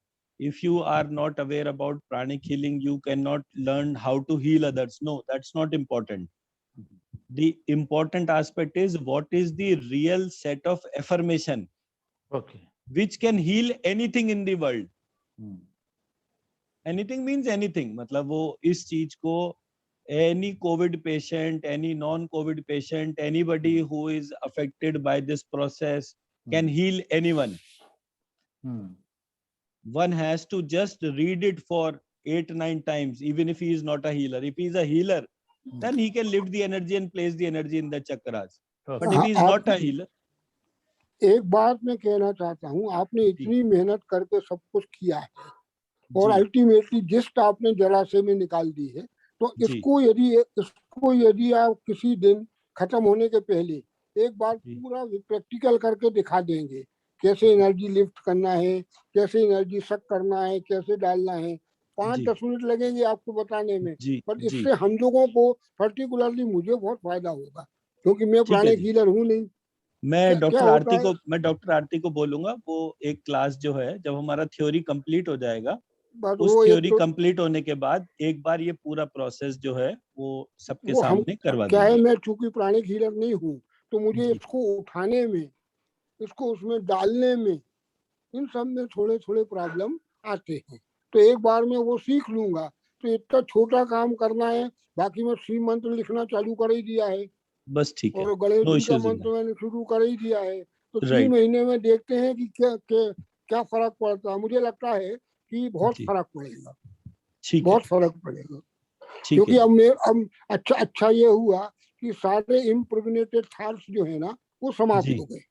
if you are not aware about pranic healing, you cannot learn how to heal others. No, that's not important. The important aspect is what is the real set of affirmation Okay. which can heal anything in the world. Hmm. Anything means anything. मतलब वो इस चीज को any COVID patient, any non-COVID patient, anybody who is affected by this process can heal anyone. Hmm. One has to just read it for 8-9 times, even if he is not a healer. If he is a healer, then he can lift the energy and place the energy in the chakras. Okay. But if he is not a healer, एक बात मैं कहना चाहता हूँ, आपने इतनी मेहनत करके सब कुछ किया है और अल्टीमेटली जिस्ट आपने जलाशय में निकाल दी है, तो इसको यदि आप किसी दिन खत्म होने के पहले एक बार पूरा प्रैक्टिकल करके दिखा देंगे, कैसे एनर्जी लिफ्ट करना है, कैसे एनर्जी सक करना है, कैसे डालना है, 5-10 मिनट लगेंगे आपको बताने में, पर इससे हम लोगों को पर्टिकुलरली मुझे बहुत फायदा होगा, क्योंकि मैं प्राणिक हीलर हूँ नहीं. मैं डॉक्टर आरती को बोलूंगा, वो एक क्लास जो है, जब हमारा थ्योरी कंप्लीट हो जाएगा, उस थ्योरी कंप्लीट होने के बाद एक बार ये पूरा प्रोसेस जो है वो सबके सामने करवा देंगे. क्या है, मैं चूंकि प्राणिक हीलर नहीं हूँ, तो मुझे इसको उठाने में, इसको उसमें डालने में, इन सब में थोड़े थोड़े प्रॉब्लम आते हैं. तो एक बार मैं वो सीख लूंगा, तो इतना छोटा काम करना है, बाकी मैं श्री मंत्र लिखना चालू कर ही दिया है, बस ठीक है, और गणेश जी का मंत्र मैंने शुरू कर ही दिया है. तो 3 महीने में देखते हैं कि क्या फर्क पड़ता है. मुझे लगता है कि बहुत फर्क पड़ेगा, बहुत फर्क पड़ेगा, क्योंकि अब अच्छा ये हुआ कि सारे इम्प्रेग्नेटेड थॉट्स जो है ना, वो समाप्त हो गए.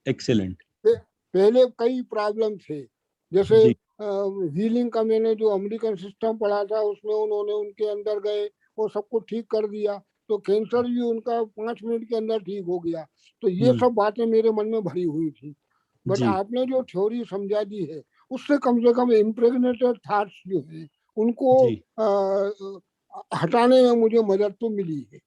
एक्सीलेंट. पहले कई प्रॉब्लम थे, जैसे हीलिंग का मैंने जो अमेरिकन सिस्टम पढ़ा था, उसमें उन्होंने उनके अंदर गए और सबको ठीक कर दिया, तो कैंसर भी उनका 5 मिनट के अंदर ठीक हो गया. तो ये सब बातें मेरे मन में भरी हुई थी, बट आपने जो थ्योरी समझा दी है, उससे कम से कम इम्प्रेग्नेटेड थॉट्स जो है उनको हटाने में मुझे मदद तो मिली है.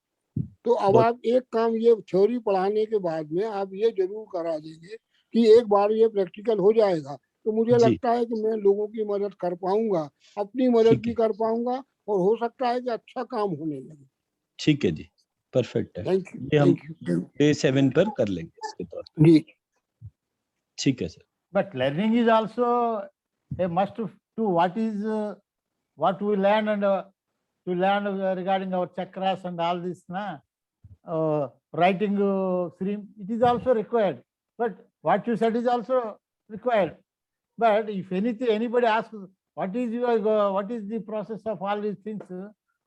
तो अब आप एक काम, ये थ्योरी पढ़ाने के बाद में आप ये जरूर करा देंगे कि एक बार ये प्रैक्टिकल हो जाएगा, तो मुझे लगता है कि मैं लोगों की मदद कर पाऊंगा, अपनी मदद भी कर पाऊंगा, और हो सकता है कि अच्छा काम होने लगे. ठीक है जी, परफेक्ट है. ये हम डे 7 पर कर लेंगे इसके तौर पर. जी, ठीक है sir. But learning is also a must to what we learn, and to learn regarding our chakras and all this, writing stream, it is also required. But what you said is also required. But if anybody asks what is the process of all these things,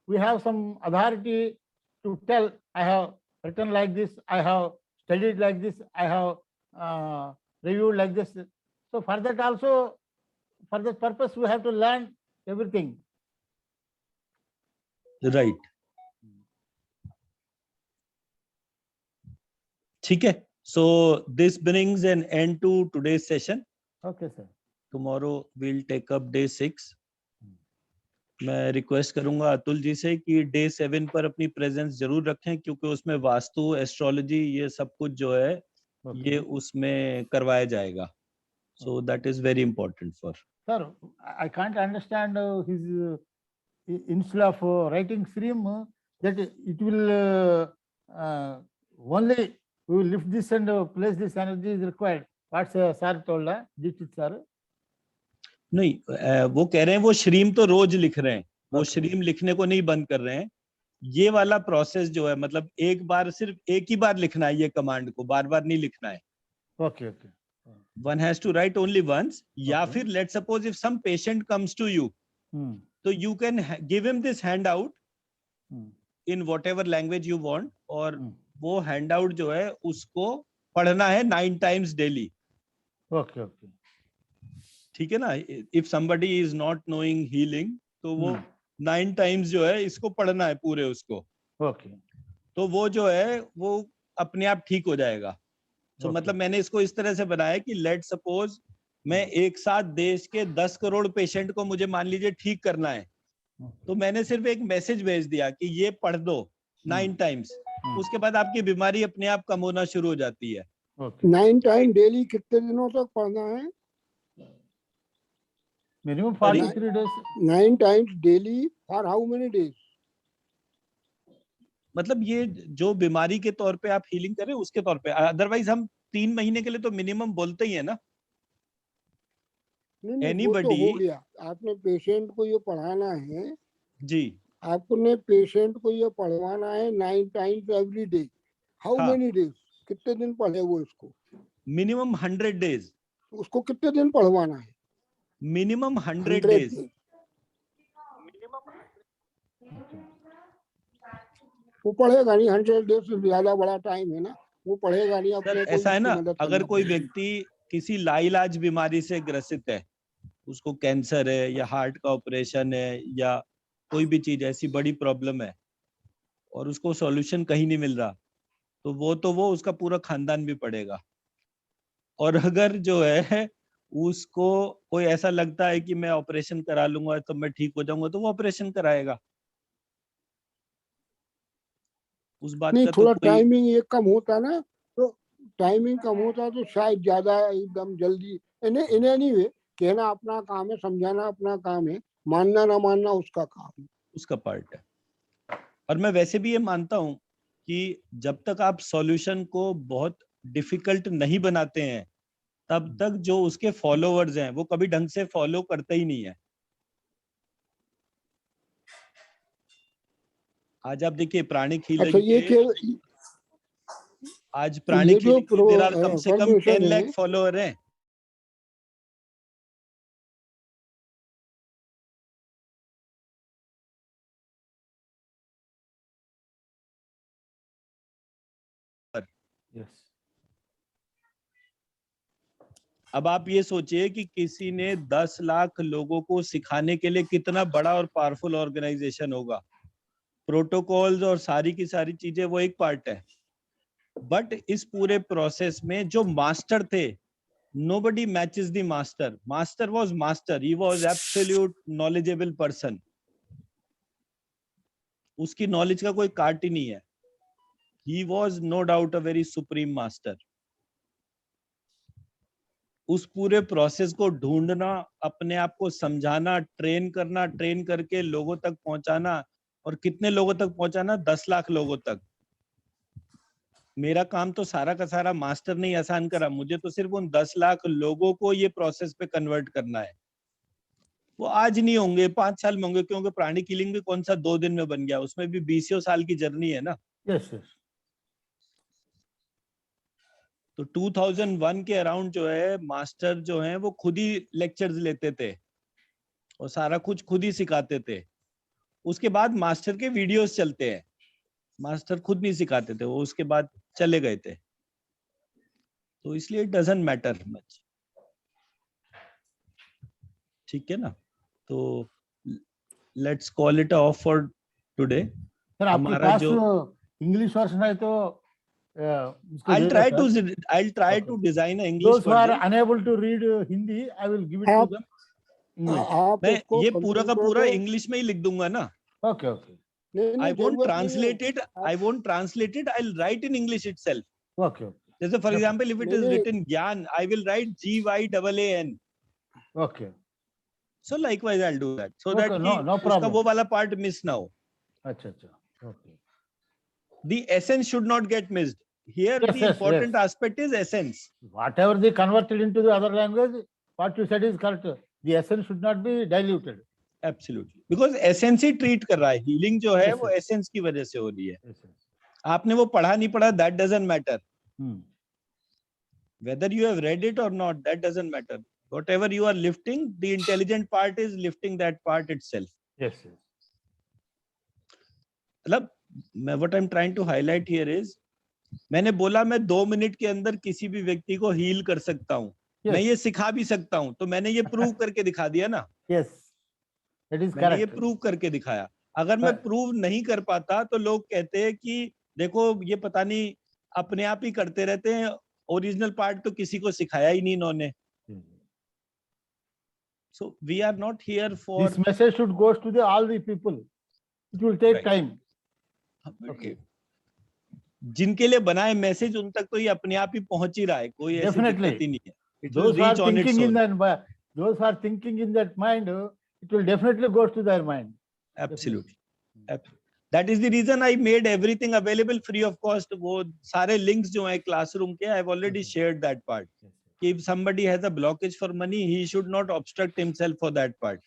we have some authority to tell. I have written like this, I have studied like this, I have reviewed like this. So for that also, for that purpose, we have to learn everything. Right. ठीक है. So this brings an end to today's session. Okay, sir. Tomorrow we'll take up day 6. मैं रिक्वेस्ट करूंगा अतुल जी से कि डे 7 पर अपनी प्रेजेंस जरूर रखें, क्योंकि उसमें वास्तु, एस्ट्रोलॉजी, ये सब कुछ जो है ये उसमें करवाया जाएगा. So that is very important for. Sir, I can't understand his instead of writing stream, that it will only we will lift this and place this energy is required. What sir told, Dixit sir? नहीं, वो कह रहे हैं वो श्रीम तो रोज लिख रहे हैं, वो श्रीम लिखने को नहीं बंद कर रहे हैं. ये वाला प्रोसेस जो है, मतलब एक बार, सिर्फ एक ही बार लिखना है ये कमांड को, बार बार नहीं लिखना है. Okay. One has to write only once. या फिर let's suppose if some patient comes to you, so you can give him this handout in whatever language you want, और वो handout जो है उसको पढ़ना है 9 times daily. Okay. ठीक है ना. If somebody is not knowing healing, तो वो 9 times जो है इसको पढ़ना है पूरे उसको. Okay. तो वो जो है वो अपने आप ठीक हो जाएगा. तो मतलब मैंने इसको इस तरह से बनाया कि लेट सपोज मैं एक साथ देश के 10 करोड़ पेशेंट को मुझे मान लीजिए ठीक करना है, तो मैंने सिर्फ एक मैसेज भेज दिया कि ये पढ़ दो 9 टाइम्स, उसके बाद आपकी बीमारी अपने आप कम होना शुरू हो जाती है। 9 टाइम डेली कितने दिनों तक पढ़ना है? Minimum 43 days. 9 times daily for how many days? मतलब ये जो बीमारी के तौर पे आप हीलिंग करें उसके तौर पे, अदरवाइज हम 3 महीने के लिए तो मिनिमम बोलते ही है ना। नहीं, वो तो हो गया। आपने पेशेंट को ये पढ़ाना है जी, आपने पेशेंट को ये पढ़वाना है 9 times every day. How many days? कितने दिन पढ़े वो इसको? Minimum 100 days. उसको कितने दिन पढ़वाना है? Minimum 100 days. वो पढ़ेगा नहीं, 100 डेज से ज्यादा बड़ा टाइम है ना, वो पढ़ेगा नहीं। अपने को ऐसा है ना, अगर कोई व्यक्ति किसी लाइलाज बीमारी से ग्रसित है, उसको कैंसर है या हार्ट का ऑपरेशन है या कोई भी चीज ऐसी बड़ी प्रॉब्लम है और उसको सॉल्यूशन कहीं नहीं मिल रहा, तो वो उसका पूरा खानदान भी पढ़ेगा। और अगर जो है उसको कोई ऐसा लगता है कि मैं ऑपरेशन करा लूंगा तो मैं ठीक हो जाऊंगा, तो वो ऑपरेशन कराएगा। उस बात नहीं, का थोड़ा तो कोई टाइमिंग ये कम होता ना, तो टाइमिंग कम होता तो शायद ज्यादा एकदम जल्दी। इन्हें नहीं वे कहना अपना काम है, समझाना अपना काम है, मानना ना मानना उसका काम है, उसका पार्ट है। और मैं वैसे भी ये मानता हूं कि जब तक आप सॉल्यूशन को बहुत डिफिकल्ट नहीं बनाते हैं, तब तक जो उसके फॉलोवर्स हैं वो कभी ढंग से फॉलो करते ही नहीं है। आज आप देखिए प्राणिक अच्छा हीलिंग ये के, आज प्राणिक जो हीलिंग के देयर आर कम से कम 10 परमिशन है, लाख फॉलोअर हैं। Yes. अब आप ये सोचिए कि किसी ने 10 लाख लोगों को सिखाने के लिए कितना बड़ा और पावरफुल ऑर्गेनाइजेशन होगा। प्रोटोकॉल्स और सारी की सारी चीजें वो एक पार्ट है, बट इस पूरे प्रोसेस में जो मास्टर थे, nobody matches the master. Master was master. He was absolute knowledgeable person. उसकी नॉलेज का कोई काट ही नहीं है। He was no doubt a very supreme master. उस पूरे प्रोसेस को ढूंढना, अपने आप को समझाना, ट्रेन करना, ट्रेन करके लोगों तक पहुंचाना, और कितने लोगों तक पहुंचाना? 10 लाख लोगों तक। मेरा काम तो सारा का सारा मास्टर ने आसान करा, मुझे तो सिर्फ उन 10 लाख लोगों को ये प्रोसेस पे कन्वर्ट करना है। वो आज नहीं होंगे, 5 साल में होंगे, क्योंकि प्राणिक हीलिंग भी कौन सा 2 दिन में बन गया, उसमें भी 20 साल की जर्नी है ना। Yes, yes. तो 2001 के अराउंड जो है मास्टर जो है वो खुद ही लेक्चर्स लेते थे और सारा कुछ खुद ही सिखाते थे। उसके बाद मास्टर के वीडियोस चलते हैं, मास्टर खुद नहीं सिखाते थे, वो उसके बाद चले गए थे। तो इसलिए इट डजंट मैटर मच, ठीक है ना। तो let's call it of for today. Sir आपके पास इंग्लिश वर्जन है तो I'll try to design an English those who are version. unable to read Hindi, I will give it to them English. मैं ये पूरा का पूरा इंग्लिश में ही लिख दूंगा ना। Okay, okay. I won't translate it. I'll write in English itself. Okay, okay. जैसे for example, if it is written Gyan, I will write GYAAN. Okay. So likewise, I'll do that. So that no problem. उसका वो वाला part miss ना हो. अच्छा अच्छा. Okay. The essence should not get missed. Here the important aspect is essence. Whatever they converted into the other language, what you said is correct. The essence should not be diluted. Absolutely. Because essence he treat कर रहा है. Healing जो है वो essence की वजह से हो रही है. आपने वो पढ़ा नहीं पढ़ा, that doesn't matter. Whether you have read it or not, that doesn't matter. Whatever you are lifting, the intelligent part is lifting that part itself. Yes, yes. मतलब what I'm trying to highlight here is, मैंने बोला मैं 2 मिनट के अंदर किसी भी व्यक्ति को हील कर सकता हूँ, मैं ये सिखा भी सकता हूँ, तो मैंने ये प्रूव करके दिखा दिया ना। Yes, that is मैंने correct. ये प्रूव करके दिखाया। अगर मैं प्रूव नहीं कर पाता तो लोग कहते हैं कि देखो ये पता नहीं अपने आप ही करते रहते हैं, ओरिजिनल पार्ट तो किसी को सिखाया ही नहीं इन्होंने। So we are not here for. This message should go to the all the people. It will take Right. time. Okay. जिनके लिए बनाए मैसेज उन तक तो ये अपने आप ही पहुंच ही रहा है, कोई ऐसी Definitely. दिक्कत ही नहीं है. It will Those who are reach on its thinking in own. that, those who are thinking in that mind, it will definitely go to their mind. Absolutely. That is the reason I made everything available free of cost. वो सारे links जो हैं classroom के, I've already shared that part. If somebody has a blockage for money, he should not obstruct himself for that part.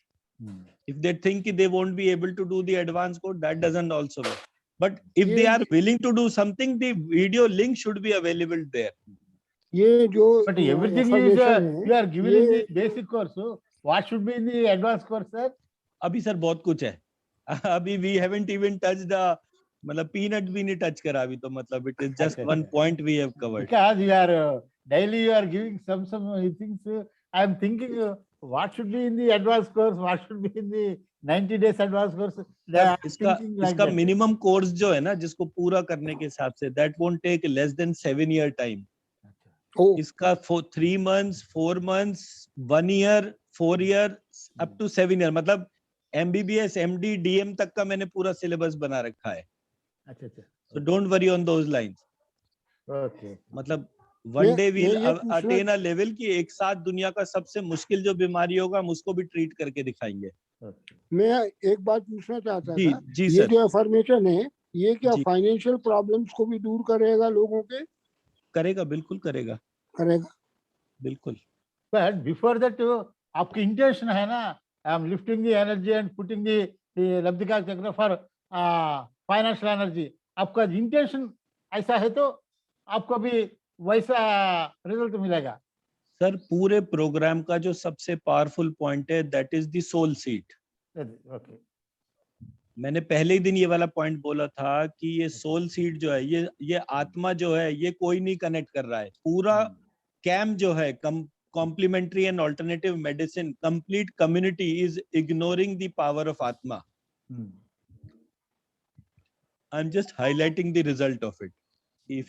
If they think they won't be able to do the advanced code, that doesn't also work. But if they are willing to do something, the video link should be available there. ये जो But everything is you are given in the basic course. So what should be in the advanced course, sir? अभी सर बहुत कुछ है. अभी we haven't even touched the, मतलब peanut भी नहीं touch करा अभी तो, मतलब it is just one point we have covered. Because you are daily you are giving some things. I am thinking what should be in the advanced course, what should be in the 90 days advanced course. इसका minimum course जो है ना, जिसको पूरा करने के हिसाब से, that won't take less than 7 year time. इसका 3 months, 4 months, 1 year, 4 year, up to 7 year, मतलब MBBS, MD, DM तक का मैंने पूरा syllabus बना रखा है. So don't worry on those lines. Okay. मतलब one day we'll attain a level कि एक साथ दुनिया का सबसे मुश्किल जो बीमारी होगा हम उसको भी ट्रीट करके दिखाएंगे. मैं एक बात पूछना चाहता था. जी ये जो इंफॉर्मेशन है, ये क्या फाइनेंशियल प्रॉब्लम्स को भी दूर करेगा लोगों के? करेगा, बिल्कुल करेगा. बिल्कुल. But before that, आपकी इंटेंशन है ना, I am lifting the energy and putting the लब्धिका चक्र for financial energy. आपका इंटेंशन ऐसा है तो आपको भी वैसा रिजल्ट मिलेगा. सर पूरे प्रोग्राम का जो सबसे पावरफुल पॉइंट है, that is the soul seat. Okay. मैंने पहले ही दिन ये वाला पॉइंट बोला था कि ये सोल सीट जो है, ये आत्मा जो है, ये कोई नहीं कनेक्ट कर रहा है. पूरा कैम्प जो है, complementary and alternative medicine, complete community is ignoring the power of Atma. I'm just highlighting the result of it.